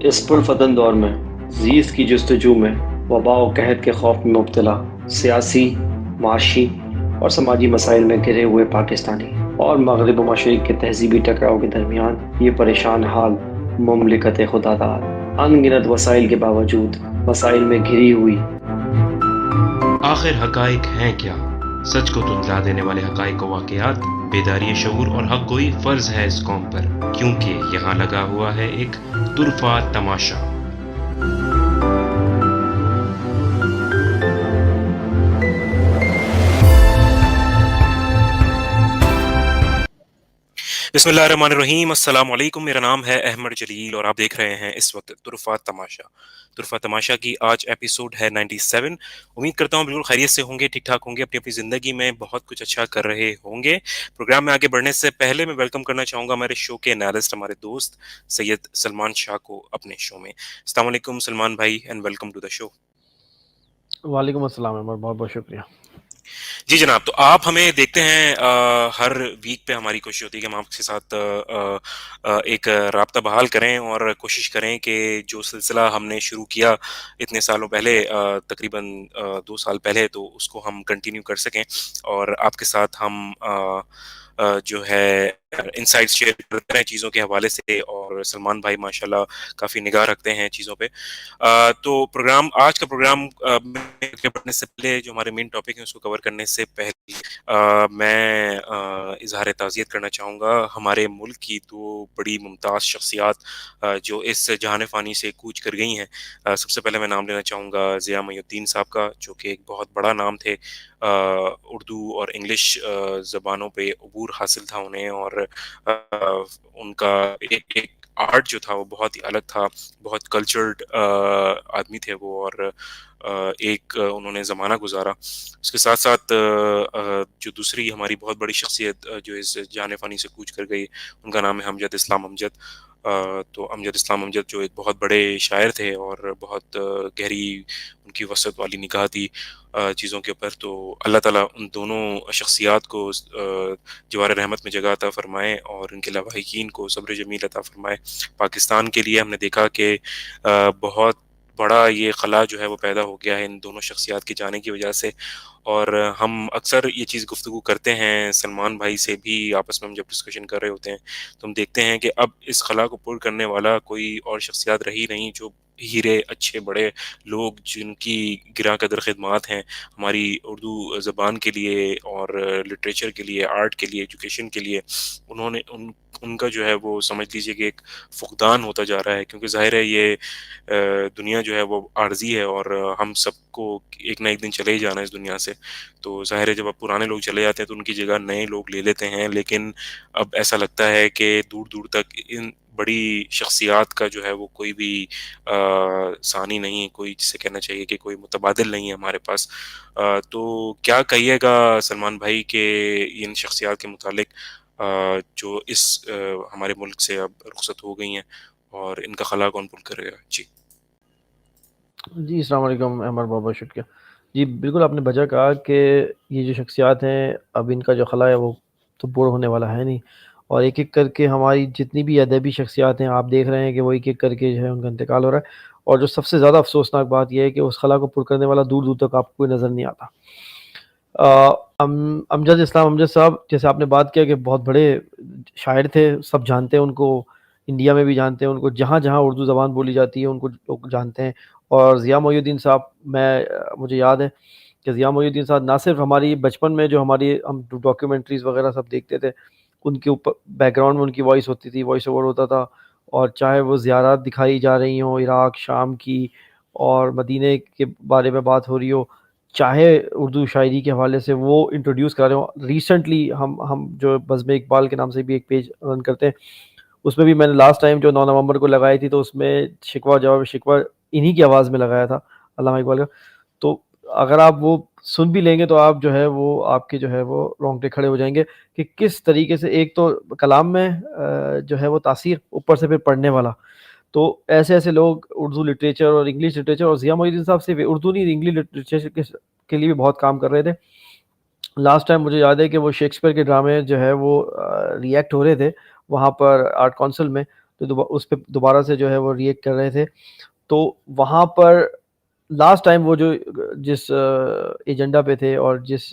इस पुरफतन दौर में ज़ीज़ की जस्तजू में वबा व कहत के खौफ में मुब्तला सियासी, माशी और समाजी मसाइल में घिरे हुए पाकिस्तानी और मगरब व मशरिक़ के तहज़ीबी टकराव के दरमियान ये परेशान हाल मुमलिकत खुदादार अनगिनत वसाइल के बावजूद मसाइल में घिरी हुई। आखिर हकाइक हैं क्या? सच को धुंधला देने वाले हकाइक व वाक़यात, बेदारी शऊर और हक गोई फ़र्ज़ है इस कौम पर, क्योंकि यहाँ लगा हुआ है एक तुरफ़ा तमाशा। बिस्मिल्लाहिर्रहमानिर्रहीम, अस्सलाम वालेकुम। मेरा नाम है अहमद जलील और आप देख रहे हैं इस वक्त तुरफ़ा तमाशा। तुरफ़ा तमाशा की आज एपिसोड है 97। उम्मीद करता हूँ बिल्कुल खैरियत से होंगे, ठीक ठाक होंगे, अपनी अपनी ज़िंदगी में बहुत कुछ अच्छा कर रहे होंगे। प्रोग्राम में आगे बढ़ने से पहले मैं वेलकम करना चाहूँगा हमारे शो के एनालिस्ट, हमारे दोस्त सैयद सलमान शाह को अपने शो में। अस्सलाम वालेकुम सलमान भाई and welcome to the show. वालेकुम अस्सलाम अहमद, बहुत बहुत शुक्रिया। जी जनाब, तो आप हमें देखते हैं हर वीक पे हमारी कोशिश होती है कि हम आपके साथ एक राब्ता बहाल करें और कोशिश करें कि जो सिलसिला हमने शुरू किया इतने सालों पहले, तकरीबन 2 साल पहले, तो उसको हम कंटिन्यू कर सकें और आपके साथ हम जो है इनसाइट्स शेयर करते हैं चीज़ों के हवाले से। और सलमान भाई माशाल्लाह काफ़ी निगाह रखते हैं चीज़ों पे। तो आज का प्रोग्राम में आगे बढ़ने से पहले जो हमारे मेन टॉपिक है उसको कवर करने से पहले मैं इजहार ताज़ियत करना चाहूँगा हमारे मुल्क की 2 बड़ी मुमताज़ शख्सियात जो इस जहान फ़ानी से कूच कर गई हैं। सबसे पहले मैं नाम लेना चाहूँगा ज़िया मुइनुद्दीन साहब का, जो कि एक बहुत बड़ा नाम थे। उर्दू और इंग्लिश ज़बानों पे अबूर हासिल था उन्हें और उनका एक आर्ट जो था वो बहुत ही अलग था, बहुत कल्चर्ड आदमी थे वो और एक उन्होंने ज़माना गुज़ारा। उसके साथ-साथ जो दूसरी हमारी बहुत बड़ी शख्सियत जो इस जाने-फ़ानी से कूच कर गई, उनका नाम है अमजद इस्लाम अमजद। तो अमजद इस्लाम अमजद जो एक बहुत बड़े शायर थे और बहुत गहरी उनकी वसअत वाली निगाह थी चीज़ों के ऊपर। तो अल्लाह ताला उन दोनों शख्सियात को जवार रहमत में जगह अता फ़रमाए और इनके लवाहिकीन को सब्र जमील अता फ़रमाए। पाकिस्तान के लिए हमने देखा कि बहुत बड़ा ये खला जो है वो पैदा हो गया है इन दोनों शख्सियात के जाने की वजह से। और हम अक्सर ये चीज़ गुफ्तगू करते हैं सलमान भाई से भी आपस में हम जब डिस्कशन कर रहे होते हैं, तो हम देखते हैं कि अब इस खला को पुर करने वाला कोई और शख्सियत रही नहीं, जो हीरे अच्छे बड़े लोग जिनकी गिरा कदर खिदमात हैं हमारी उर्दू ज़बान के लिए और लिटरेचर के लिए, आर्ट के लिए, एजुकेशन के लिए। उनका जो है वो समझ लीजिए कि एक फुकदान होता जा रहा है, क्योंकि ज़ाहिर है ये दुनिया जो है वो आर्ज़ी है और हम सबको एक ना एक दिन चले ही जाना है इस दुनिया से। तो ज़ाहिर है जब अब पुराने लोग चले जाते हैं तो उनकी जगह नए लोग ले लेते हैं, लेकिन अब ऐसा लगता है कि दूर-दूर तक इन बड़ी शख्सियात का जो है वो कोई भी सानी नहीं है, कोई जिसे कहना चाहिए कि कोई मुतबादिल नहीं है हमारे पास। तो क्या कहिएगा सलमान भाई कि इन शख्सियात के मुतालिक जो इस हमारे मुल्क से अब रुखसत हो गई हैं और इनका खला कौन पुर करेगा? जी। जी, अस्सलाम वालेकुम अहमद, बहुत बहुत शुक्रिया। जी, बिल्कुल आपने वजह कहा कि ये जो शख्सियात हैं, अब इनका जो खला है वो तो पूरा होने वाला है नहीं, और एक-एक करके हमारी जितनी भी अदबी शख्सियात हैं, आप देख रहे हैं कि वो एक-एक करके जो है उनका इंतकाल हो रहा है। और जो सबसे ज़्यादा अफ़सोसनाक बात ये है कि उस खला को पुर करने वाला दूर-दूर तक आपको कोई नज़र नहीं आता। अमजद इस्लाम अमजद साहब, जैसे आपने बात किया कि बहुत बड़े शायर थे, सब जानते हैं उनको, इंडिया में भी जानते हैं उनको, जहाँ-जहाँ उर्दू ज़बान बोली जाती है उनको लोग जानते हैं। और ज़िया मोइनुद्दीन साहब, मुझे याद है कि ज़िया मोइनुद्दीन साहब ना सिर्फ़ हमारी बचपन में जो हमारी हम डॉक्यूमेंट्रीज़ वग़ैरह सब देखते थे, उनके ऊपर बैकग्राउंड में उनकी वॉइस होती थी, वॉइस ओवर होता था। और चाहे वो ज़ियारत दिखाई जा रही हों इराक़, शाम की, और मदीने के बारे में बात हो रही हो, चाहे उर्दू शायरी के हवाले से वो इंट्रोड्यूस करा रहे हों। रिसेंटली हम जो बज़्म इक़बाल के नाम से भी एक पेज रन करते हैं, उसमें भी मैंने लास्ट टाइम जो 9 नवंबर को लगाई थी, तो उसमें शिकवा जवाब शिकवा इन्हीं की आवाज़ में लगाया था, अल्लामा इक़बाल का। तो अगर आप वो सुन भी लेंगे तो आप जो है वो आपके जो है वो रोंगटे खड़े हो जाएँगे कि किस तरीके से एक तो कलाम में जो है वो तासीर, ऊपर से फिर पढ़ने वाला। तो ऐसे-ऐसे लोग उर्दू लिटरेचर और इंग्लिश लिटरेचर, और ज़िया मोइनुद्दीन साहब सिर्फ़ उर्दू नहीं, इंग्लिश लिटरेचर के लिए भी बहुत काम कर रहे थे। लास्ट टाइम मुझे याद है कि वो शेक्सपियर के ड्रामे जो है वो रिएक्ट हो रहे थे वहाँ पर आर्ट काउंसिल में। तो उस पर दोबारा से जो है वो रिएक्ट कर रहे थे। तो वहाँ पर लास्ट टाइम वो जो जिस एजेंडा पे थे और जिस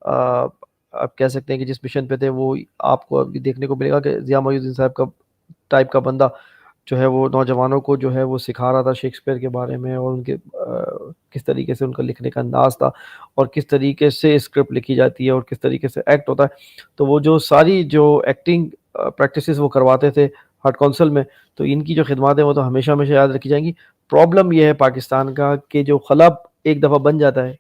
आप कह सकते हैं कि जिस मिशन पे थे, वो आपको अभी देखने को मिलेगा कि ज़िया मोइनुद्दीन साहब का टाइप का बंदा जो है वो नौजवानों को जो है वो सिखा रहा था शेक्सपियर के बारे में, और उनके किस तरीके से उनका लिखने का अंदाज था, और किस तरीके से स्क्रिप्ट लिखी जाती है, और किस तरीके से एक्ट होता है। तो वो जो सारी जो एक्टिंग प्रैक्टिसेस वो करवाते थे हार्ट काउंसिल में, तो इनकी जो खिदमत है वो तो हमेशा हमेशा याद रखी जाएंगी। प्रॉब्लम ये है पाकिस्तान का कि जो खलब एक दफ़ा बन जाता है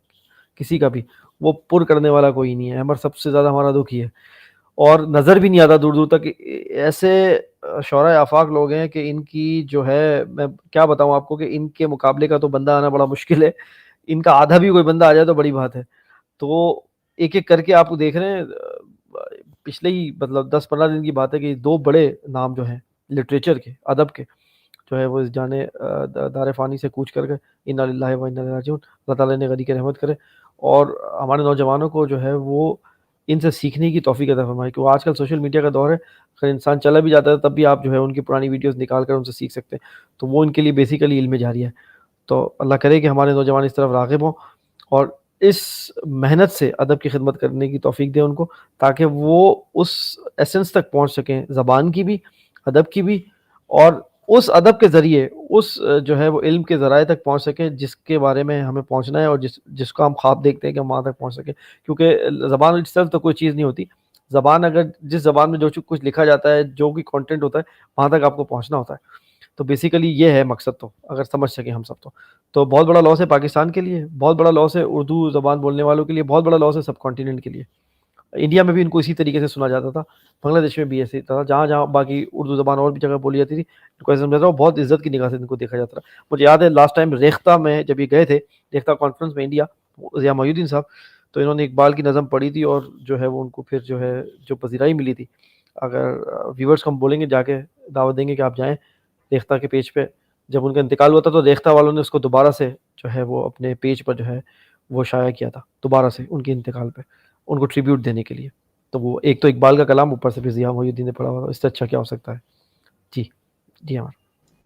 किसी का भी, वो पुर करने वाला कोई नहीं है। हमारा सबसे ज़्यादा हमारा दुख ही है, और नज़र भी नहीं आता दूर दूर तक। ऐसे शौरा आफाक लोग हैं कि इनकी जो है, मैं क्या बताऊं आपको, कि इनके मुकाबले का तो बंदा आना बड़ा मुश्किल है। इनका आधा भी कोई बंदा आ जाए तो बड़ी बात है। तो एक एक करके आप देख रहे हैं, पिछले ही मतलब 10-15 दिन की बात है कि दो बड़े नाम जो हैं लिटरेचर के, अदब के, जो है वो इस जाने दार फ़ानी से कूच कर गए। इन्ना लिल्लाहि व इन्ना इलैहि राजिऊन। अल्लाह ताला इन्हें गनी की रहमत करे, और हमारे नौजवानों को जो है वो इनसे सीखने की तौफीक अता फरमाए, क्योंकि आजकल सोशल मीडिया का दौर है। अगर इंसान चला भी जाता है तब भी आप जो है उनकी पुरानी वीडियोस निकाल कर उनसे सीख सकते हैं। तो वो इनके लिए बेसिकली इल्म जारी है। तो अल्लाह करे कि हमारे नौजवान इस तरफ राग़िब हों, और इस मेहनत से अदब की खिदमत करने की तौफीक दें उनको, ताकि वो उस एसेंस तक पहुँच सकें, ज़बान की भी, अदब की भी, और उस अदब के ज़रिए उस जो है वो इल्म के ज़राए तक पहुँच सकें जिसके बारे में हमें पहुँचना है, और जिसको हम ख्वाब देखते हैं कि हम वहाँ तक पहुँच सकें। क्योंकि ज़बान इटसेल्फ तो कोई चीज़ नहीं होती। ज़बान अगर जिस ज़बान में जो कुछ लिखा जाता है, जो भी कंटेंट होता है, वहाँ तक आपको पहुँचना होता है। तो बेसिकली ये है मकसद, तो अगर समझ सकें हम सब तो। तो बहुत बड़ा लॉस है पाकिस्तान के लिए, बहुत बड़ा लॉस है उर्दू ज़बान बोलने वालों के लिए, बहुत बड़ा लॉस है सब कॉन्टिनेंट के लिए। इंडिया में भी इनको इसी तरीके से सुना जाता था, बांग्लादेश में भी ऐसे ही था, जहाँ-जहाँ बाकी उर्दू ज़बान और भी जगह बोली जाती थी, इनको ऐसा समझा था, बहुत इज़्ज़त की निगाह से इनको देखा जाता था। मुझे याद है लास्ट टाइम रेख्ता में जब ये गए थे, रेख्ता कॉन्फ्रेंस में इंडिया, ज़िया मोइनुद्दीन साहब, तो इन्होंने इकबाल की नज़म पढ़ी थी, और जो है वो उनको फिर जो है जो पज़ीराई मिली थी। अगर व्यूअर्स को हम बोलेंगे, जाके दावत देंगे कि आप जाएँ रेख्ता के पेज पे। जब उनका इंतकाल हुआ था तो रेख्ता वालों ने उसको दोबारा से जो है वो अपने पेज पर जो है वो शाया किया था, दोबारा से उनके इंतकाल पे, उनको ट्रिब्यूट देने के लिए। तो वो एक तो इकबाल का कलाम, ऊपर से फिर ज़िया मोइनुद्दीन ने पढ़ा हुआ था, इससे अच्छा क्या हो सकता है? जी, जी हाँ।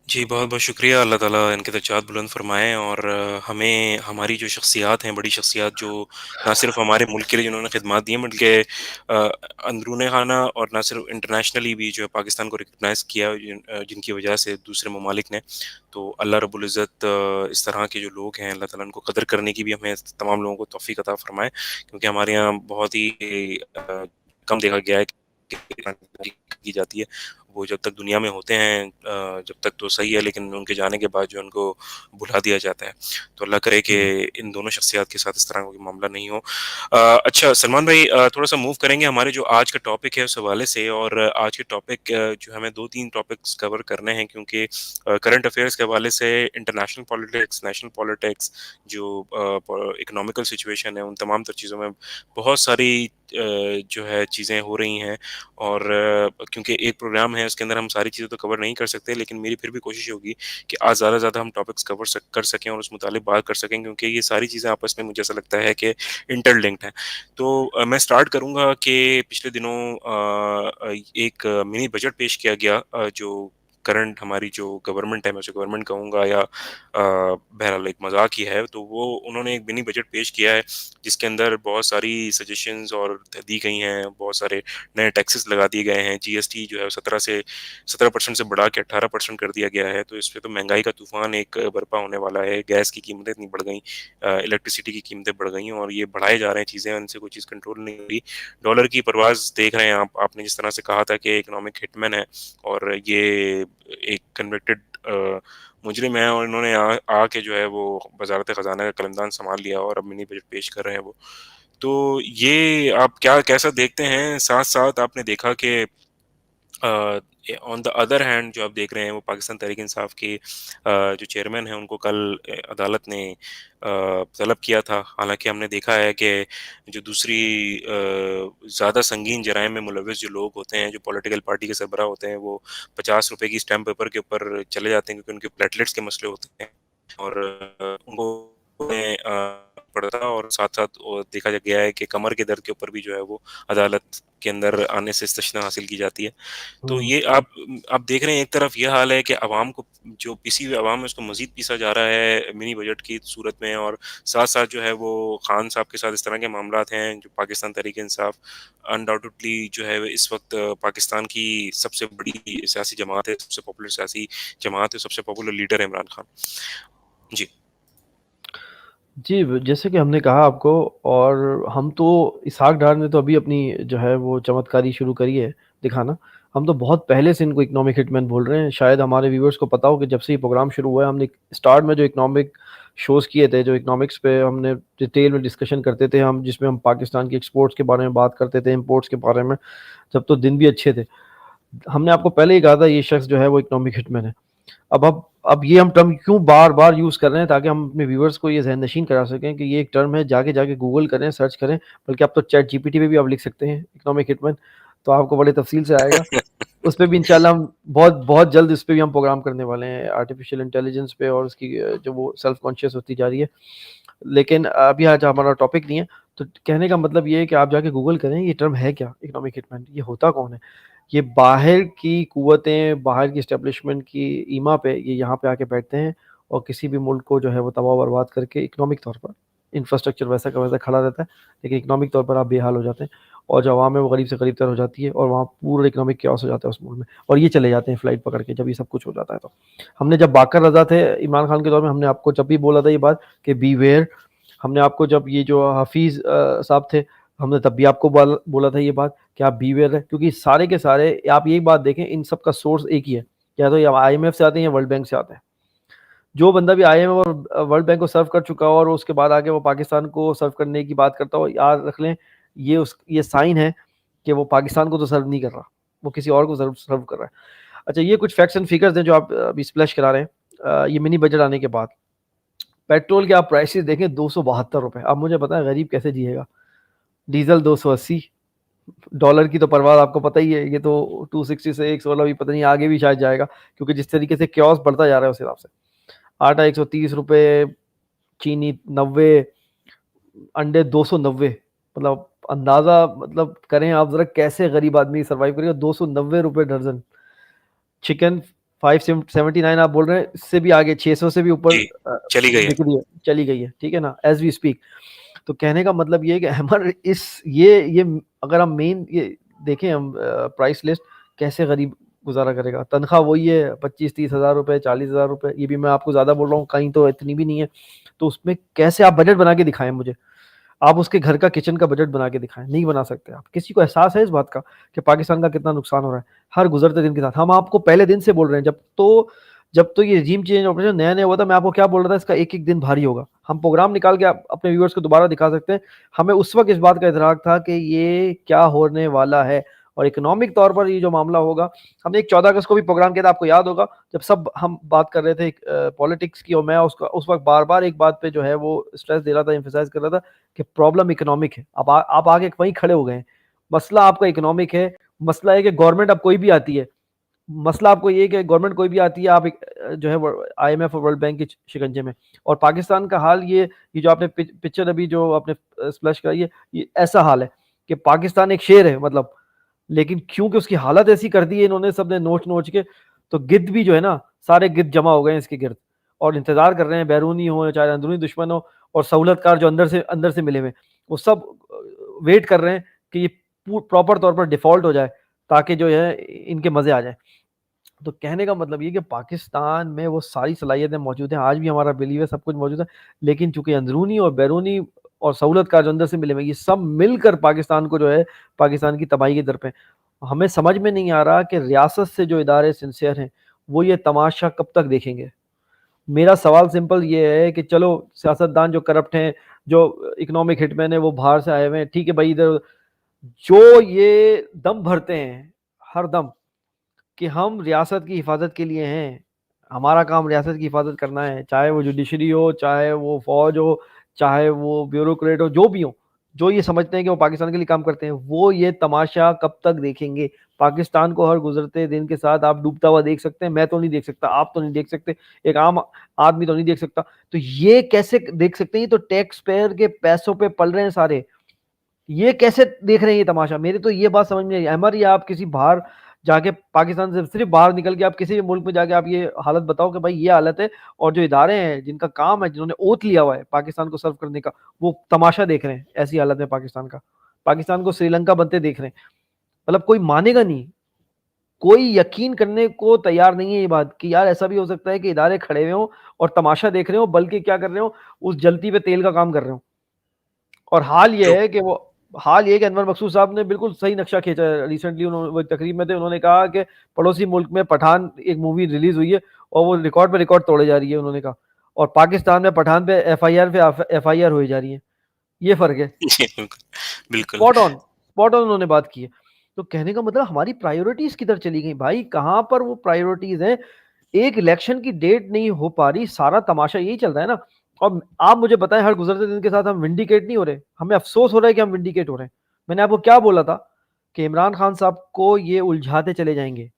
जी, बहुत-बहुत शुक्रिया। अल्लाह ताला इनके दर्जात बुलंद फ़रमाएँ और हमें हमारी जो शख़्सियात हैं, बड़ी शख़्सियात जो ना सिर्फ़ हमारे मुल्क के लिए जिन्होंने ख़िदमत दी हैं, बल्कि अंदरूने ख़ाना और ना सिर्फ़ इंटरनेशनली भी जो है पाकिस्तान को रिकॉग्नाइज़ किया, जिनकी वजह से दूसरे ममालिक ने। तो अल्लाह रब्बुल इज़्ज़त इस तरह के जो लोग हैं, अल्लाह ताला उनको कदर करने की भी हमें तमाम लोगों को तौफ़ीक अता फ़रमाए, क्योंकि हमारे यहाँ बहुत ही कम देखा गया है कि की जाती है। वो जब तक दुनिया में होते हैं जब तक तो सही है, लेकिन उनके जाने के बाद जो उनको भुला दिया जाता है। तो अल्लाह करे कि इन दोनों शख्सियात के साथ इस तरह का कोई मामला नहीं हो। अच्छा सलमान भाई, थोड़ा-सा मूव करेंगे हमारे जो आज का टॉपिक है उस हवाले से, और आज के टॉपिक जो हमें 2-3 टॉपिक्स कवर करने हैं, क्योंकि करंट अफेयर्स के हवाले से इंटरनेशनल पॉलिटिक्स, नेशनल पॉलिटिक्स, जो इकोनॉमिकल सिचुएशन है, उन तमाम तर चीज़ों में बहुत सारी जो है चीज़ें हो रही हैं, और क्योंकि एक प्रोग्राम है उसके अंदर हम सारी चीज़ें तो कवर नहीं कर सकते, लेकिन मेरी फिर भी कोशिश होगी कि आज ज़्यादा से ज़्यादा हम टॉपिक्स कर सकें और उस मुतालिक बात कर सकें, क्योंकि ये सारी चीज़ें आपस में मुझे ऐसा लगता है कि इंटरलिंक्ड हैं। तो मैं स्टार्ट करूँगा कि पिछले दिनों एक मिनी बजट पेश किया गया, जो करंट हमारी जो गवर्नमेंट है, मैं उसे गवर्नमेंट कहूँगा या बहरहाल एक मज़ाक ही है, तो वो उन्होंने एक मिनी बजट पेश किया है, जिसके अंदर बहुत सारी सजेशंस और दी गई हैं, बहुत सारे नए टैक्सेस लगा दिए गए हैं, जीएसटी जो है 17% से बढ़ा के 18% कर दिया गया है। तो इस पे तो महंगाई का तूफान एक बर्पा होने वाला है। गैस की कीमतें इतनी बढ़ गई, इलेक्ट्रिसिटी की कीमतें बढ़ गई हैं, और ये बढ़ाए जा रहे हैं चीज़ें, उनसे कोई चीज़ कंट्रोल नहीं हो रही। डॉलर की परवाज़ देख रहे हैं आप, आपने जिस तरह से कहा था कि इकोनॉमिक हिटमैन है, और ये एक कन्विक्टेड मुजरिम है, और इन्होंने आके जो है वो वज़ारत ख़ज़ाना का कलमदान सँभाल लिया और अब मिनी बजट पेश कर रहे हैं वो। तो ये आप क्या कैसा देखते हैं? साथ-साथ आपने देखा कि ऑन द अदर हैंड जो आप देख रहे हैं वो पाकिस्तान तहरीक-ए-इंसाफ के जो चेयरमैन हैं, उनको कल अदालत ने तलब किया था। हालाँकि हमने देखा है कि जो दूसरी ज़्यादा संगीन जराइम में मुलव्वस जो लोग होते हैं, जो पॉलिटिकल पार्टी के सरबराह होते हैं, वो ₹50 की स्टैम्प पेपर के ऊपर चले जाते हैं, क्योंकि उनके प्लेटलेट्स के मसले होते हैं, और उनको पड़ता, और साथ-साथ देखा गया है कि कमर के दर्द के ऊपर भी जो है वो अदालत के अंदर आने से इस्तीशना हासिल की जाती है। तो हुँ। ये आप देख रहे हैं, एक तरफ ये हाल है कि अवाम को, जो पिसी हुई अवाम है, उसको मज़ीद पीसा जा रहा है मिनी बजट की सूरत में, और साथ-साथ जो है वो खान साहब के साथ इस तरह के मामलात हैं, जो पाकिस्तान तहरीक-ए-इंसाफ अनडाउटेडली जो है इस वक़्त पाकिस्तान की सबसे बड़ी सियासी जमात है, सबसे पॉपुलर सियासी जमात है, सबसे पॉपुलर लीडर है इमरान खान। जी। जी, जैसे कि हमने कहा आपको, और हम तो इसहाक डार ने तो अभी अपनी जो है वो चमत्कारी शुरू करी है दिखाना। हम तो बहुत पहले से इनको इकोनॉमिक हिटमैन बोल रहे हैं। शायद हमारे व्यूअर्स को पता हो कि जब से ये प्रोग्राम शुरू हुआ है, हमने स्टार्ट में जो इकोनॉमिक शोज़ किए थे, जो इकोनॉमिक्स पे हमने डिटेल में डिस्कशन करते थे हम, जिसमें हम पाकिस्तान की एक्सपोर्ट्स के बारे में बात करते थे, इम्पोर्ट्स के बारे में, जब तो दिन भी अच्छे थे। हमने आपको पहले ही कहा था ये शख्स जो है वो इकोनॉमिक हिटमैन है। अब ये हम टर्म क्यों बार-बार यूज़ कर रहे हैं, ताकि हम अपने व्यूअर्स को ये ज़हन-नशीं करा सकें कि ये एक टर्म है, जाके गूगल करें, सर्च करें, बल्कि अब तो चैट जीपीटी पे भी आप लिख सकते हैं इकोनॉमिक हिटमैन, तो आपको बड़े तफ़सील से आएगा। उस पे भी इंशाल्लाह हम बहुत जल्द इस पे भी हम प्रोग्राम करने वाले हैं, आर्टिफिशियल इंटेलिजेंस पे, और उसकी जो वो सेल्फ कॉन्शियस होती जा रही है। लेकिन अभी आज हमारा टॉपिक नहीं है, तो कहने का मतलब ये है कि आप जाके गूगल करें ये टर्म है क्या, इकोनॉमिक हिटमैन, ये होता कौन है? ये बाहर की कुव्वतें, बाहर की एस्टेब्लिशमेंट की ईमा पे ये यहाँ पे आके बैठते हैं, और किसी भी मुल्क को जो है वो तबाह बर्बाद करके इकोनॉमिक तौर पर, इंफ्रास्ट्रक्चर वैसा का वैसा खड़ा रहता है, लेकिन इकोनॉमिक तौर पर आप बेहाल हो जाते हैं, और जो अवाम है वो गरीब से गरीब तर हो जाती है, और वहाँ पूरा इकोनॉमिक कैओस हो जाता है उस मुल्क में, और ये चले जाते हैं फ्लाइट पकड़ के जब ये सब कुछ हो जाता है। तो हमने जब बाकर रज़ा थे इमरान खान के दौर में, हमने आपको जब भी बोला था ये बात कि बीवेयर, हमने आपको जब ये जो हफीज़ साहब थे, हमने तब भी आपको बोला था ये बात कि आप बीवेयर रहे, क्योंकि सारे के सारे आप यही बात देखें, इन सब का सोर्स एक ही है, या तो ये IMF से आते हैं या वर्ल्ड बैंक से आते हैं। जो बंदा भी IMF और वर्ल्ड बैंक को सर्व कर चुका हो, और उसके बाद आगे वो पाकिस्तान को सर्व करने की बात करता हो, याद रख लें ये साइन है कि वो पाकिस्तान को तो सर्व नहीं कर रहा, वो किसी और को सर्व कर रहा है। अच्छा, ये कुछ फैक्ट्स एंड फिगर्स हैं जो आप अभी स्प्लैश करा रहे हैं, ये मिनी बजट आने के बाद। पेट्रोल के आप प्राइसेस देखें, 272 रुपए। अब मुझे पता है गरीब कैसे जिएगा। डीजल 280, डॉलर की तो परवाह आपको पता ही है, ये तो 260 से 116 भी पता नहीं आगे भी शायद जाएगा, क्योंकि जिस तरीके से क्योस बढ़ता जा रहा है उस हिसाब से। आटा 130 रुपए, चीनी 90, अंडे 290, मतलब अंदाजा मतलब करें आप जरा कैसे गरीब आदमी सर्वाइव करेगा। 290 रुपए दर्जन। चिकन 579 आप बोल रहे हैं, इससे भी आगे 600 से भी ऊपर जी, चली गई है। बिक रही है, चली गई है, ठीक है ना, एज वी स्पीक। तो कहने का मतलब ये है कि हमारे ये अगर हम मेन ये देखें, हम प्राइस लिस्ट, कैसे गरीब गुजारा करेगा। तनख्वाह वही है 25-30 हज़ार रुपए, 40 हज़ार रुपए, ये भी मैं आपको ज़्यादा बोल रहा हूँ, कहीं तो इतनी भी नहीं है। तो उसमें कैसे आप बजट बना के दिखाएं मुझे, आप उसके घर का किचन का बजट बना के दिखाएं, नहीं बना सकते आप। किसी को एहसास है इस बात का कि पाकिस्तान का कितना नुकसान हो रहा है हर गुजरते दिन के साथ। हम आपको पहले दिन से बोल रहे हैं, जब तो ये रजीम चेंज ऑपरेशन नया नया हुआ था, मैं आपको क्या बोल रहा था, इसका एक एक दिन भारी होगा। हम प्रोग्राम निकाल के अपने व्यूअर्स को दोबारा दिखा सकते हैं। हमें उस वक्त इस बात का इदराक था कि ये क्या होने वाला है, और इकोनॉमिक तौर पर ये जो मामला होगा। हमने एक 14 अगस्त को भी प्रोग्राम किया था, आपको याद होगा, जब सब हम बात कर रहे थे पॉलिटिक्स की, और मैं उसका उस वक्त बार बार एक बात पे जो है वो स्ट्रेस दे रहा था, एम्फेसाइज कर रहा था कि प्रॉब्लम इकोनॉमिक है। अब आप आगे वहीं खड़े हो गए हैं। मसला आपका इकोनॉमिक है। मसला है कि गवर्नमेंट अब कोई भी आती है, मसला आपको ये है कि गवर्नमेंट कोई भी आती है, आप जो है IMF और वर्ल्ड बैंक के शिकंजे में। और पाकिस्तान का हाल ये जो आपने पिक्चर अभी जो आपने स्प्लैश कराई है, ये ऐसा हाल है कि पाकिस्तान एक शेर है मतलब, लेकिन क्योंकि उसकी हालत ऐसी कर दी है इन्होंने सबने नोच नोच के, तो गिद्ध भी जो है ना, सारे गिद्ध जमा हो गए हैं इसके गिर्द, और इंतजार कर रहे हैं, बैरूनी हो चाहे अंदरूनी दुश्मन हो, और सहूलतकार जो अंदर से मिले हुए, वो सब वेट कर रहे हैं कि ये प्रॉपर तौर पर डिफॉल्ट हो जाए, ताकि जो है इनके मजे आ जाए। तो कहने का मतलब ये कि पाकिस्तान में वो सारी सलाहियतें मौजूद हैं, आज भी हमारा बिलीव है, सब कुछ मौजूद है, लेकिन चूंकि अंदरूनी और बैरूनी और सहूलतकार जो अंदर से मिले हुए, ये सब मिलकर पाकिस्तान को जो है, पाकिस्तान की तबाही की दर पे। हमें समझ में नहीं आ रहा कि रियासत से जो इदारे सिंसियर हैं, वो ये तमाशा कब तक देखेंगे। मेरा सवाल सिंपल ये है कि चलो सियासतदान जो करप्ट हैं, जो इकोनॉमिक हिटमैन है, वो बाहर से आए हुए हैं, ठीक है भाई, इधर जो ये दम भरते हैं हर दम कि हम रियासत की हिफाजत के लिए हैं, हमारा काम रियासत की हिफाजत करना है, चाहे वो जुडिशरी हो, चाहे वो फौज हो, चाहे वो ब्यूरोक्रेट हो, जो भी हो, जो ये समझते हैं कि वो पाकिस्तान के लिए काम करते हैं, वो ये तमाशा कब तक देखेंगे? पाकिस्तान को हर गुजरते दिन के साथ आप डूबता हुआ देख सकते हैं, मैं तो नहीं देख सकता, आप तो नहीं देख सकते, एक आम आदमी तो नहीं देख सकता। तो ये कैसे देख सकते हैं? ये तो टैक्स पेयर के पैसों पे पल रहे हैं सारे। ये कैसे देख रहे हैं ये तमाशा? मेरे तो ये बात समझ में नहीं आई। अमर, या आप किसी बाहर जाके, पाकिस्तान से सिर्फ बाहर निकल के आप किसी भी मुल्क में जाके आप ये हालत बताओ कि भाई ये हालत है, और जो इदारे हैं जिनका काम है, जिन्होंने ओथ लिया हुआ है पाकिस्तान को सर्व करने का, वो तमाशा देख रहे हैं ऐसी हालत में पाकिस्तान का। पाकिस्तान को श्रीलंका बनते देख रहे हैं। मतलब कोई मानेगा नहीं, कोई यकीन करने को तैयार नहीं है ये बात कि यार ऐसा भी हो सकता है कि इदारे खड़े हुए हों और तमाशा देख रहे हो, बल्कि क्या कर रहे हो, उस जलती पे तेल का काम कर रहे हो। और हाल ये है कि अनवर मकसूद साहब ने बिल्कुल सही नक्शा खींचा है। रिसेंटली उन्होंने वो तकरीब में थे, उन्होंने कहा कि पड़ोसी मुल्क में पठान एक मूवी रिलीज हुई है और वो रिकॉर्ड पे रिकॉर्ड तोड़े जा रही है, उन्होंने कहा। और पाकिस्तान में पठान पे एफआईआर हुई जा रही है। ये फर्क है। बिल्कुल। स्पॉट ऑन उन्होंने बात की है। तो कहने का मतलब हमारी प्रायोरिटीज किधर चली गई भाई? कहाँ पर वो प्रायोरिटीज हैं? एक इलेक्शन की डेट नहीं हो पा रही, सारा तमाशा यही चल रहा है ना। और आप मुझे बताएं, हर गुजरते दिन के साथ हम विंडिकेट नहीं हो रहे? हमें अफसोस हो रहा है कि हम विंडिकेट हो रहे हैं। मैंने आपको क्या बोला था कि इमरान खान साहब को ये उलझाते चले जाएंगे।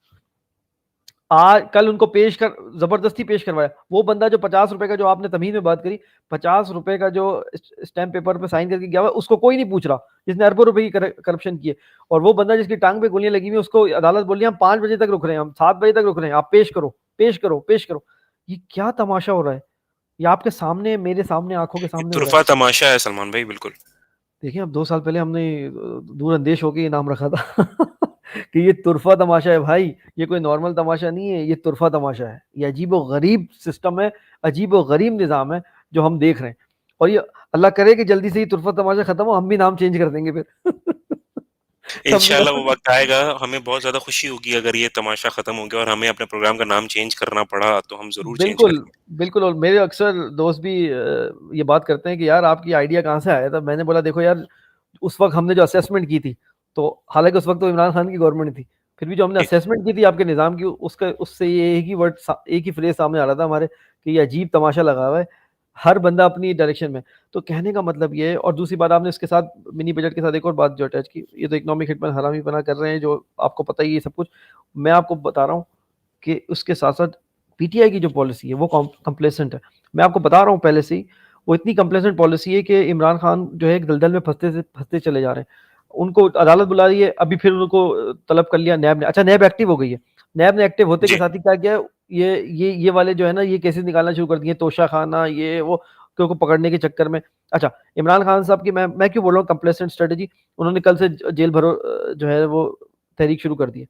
आज कल उनको जबरदस्ती पेश करवाया। वो बंदा जो 50 रुपए का, जो आपने तमीज में बात करी, 50 रुपए का जो स्टैम्प पेपर पे साइन करके गया हुआ, उसको कोई नहीं पूछ रहा, जिसने अरबों रुपए की करप्शन की है। और वो बंदा जिसकी टांग पे गोलियां लगी हुई, उसको अदालत बोल रही है हम 5 बजे तक रुक रहे हैं, हम 7 बजे तक रुक रहे हैं, आप पेश करो, पेश करो, पेश करो। ये क्या तमाशा हो रहा है? ये आपके सामने, मेरे सामने, आंखों के सामने हो रहा है। तुरफा तमाशा है सलमान भाई, बिल्कुल। देखिए, अब 2 साल पहले हमने दूर अंदेश होके ये नाम रखा था कि ये तुरफा तमाशा है भाई। ये कोई नॉर्मल तमाशा नहीं है, ये तुरफा तमाशा है। ये अजीबो गरीब सिस्टम है, अजीबो गरीब निज़ाम है जो हम देख रहे हैं। और ये अल्लाह करे कि जल्दी से ये तुरफा तमाशा खत्म हो, हम भी नाम चेंज कर देंगे फिर सबने इंशाल्लाह वो बस। वक्त आएगा, हमें बहुत ज्यादा खुशी होगी अगर ये तमाशा खत्म हो गया और हमें अपने प्रोग्राम का नाम चेंज करना पड़ा, तो हम जरूर चेंज बिल्कुल, करेंगे। बिल्कुल। और मेरे अक्सर दोस्त भी ये बात करते हैं कि यार आपकी आइडिया कहाँ से आया था? मैंने बोला देखो यार, उस वक्त हमने जो असेसमेंट की थी, तो हालांकि उस वक्त तो इमरान खान की गवर्नमेंट थी, फिर भी जो हमने असेसमेंट की थी आपके निज़ाम की, उसका उससे ये एक ही एक ही फ्रेज सामने आ रहा था हमारे कि ये अजीब तमाशा लगा हुआ है, हर बंदा अपनी डायरेक्शन में। तो कहने का मतलब ये है। और दूसरी बात, आपने इसके साथ मिनी बजट के साथ एक और बात जो अटैच की, ये तो इकोनॉमिक हिटमैन हरामी बना कर रहे हैं, जो आपको पता ही है सब कुछ। मैं आपको बता रहा हूँ कि उसके साथ साथ पीटीआई की जो पॉलिसी है वो कंप्लेसेंट है। मैं आपको बता रहा हूँ पहले से ही, वो इतनी कंप्लेसेंट पॉलिसी है कि इमरान खान जो है एक दलदल में फंसते चले जा रहे हैं। उनको अदालत बुला रही है, अभी फिर उनको तलब कर लिया नैब ने। अच्छा, नैब एक्टिव हो गई है। नैब ने एक्टिव होते के जी। साथ ही क्या किया, ये वाले जो है ना, ये केसेस निकालना शुरू कर दिए, तोशा खाना, ये वो, को पकड़ने के चक्कर में। अच्छा, इमरान खान साहब की मैं क्यों बोल रहा हूँ कंप्लेसेंट स्ट्रेटेजी? उन्होंने कल से जेल भरो जो है वो तहरीक शुरू कर दी है।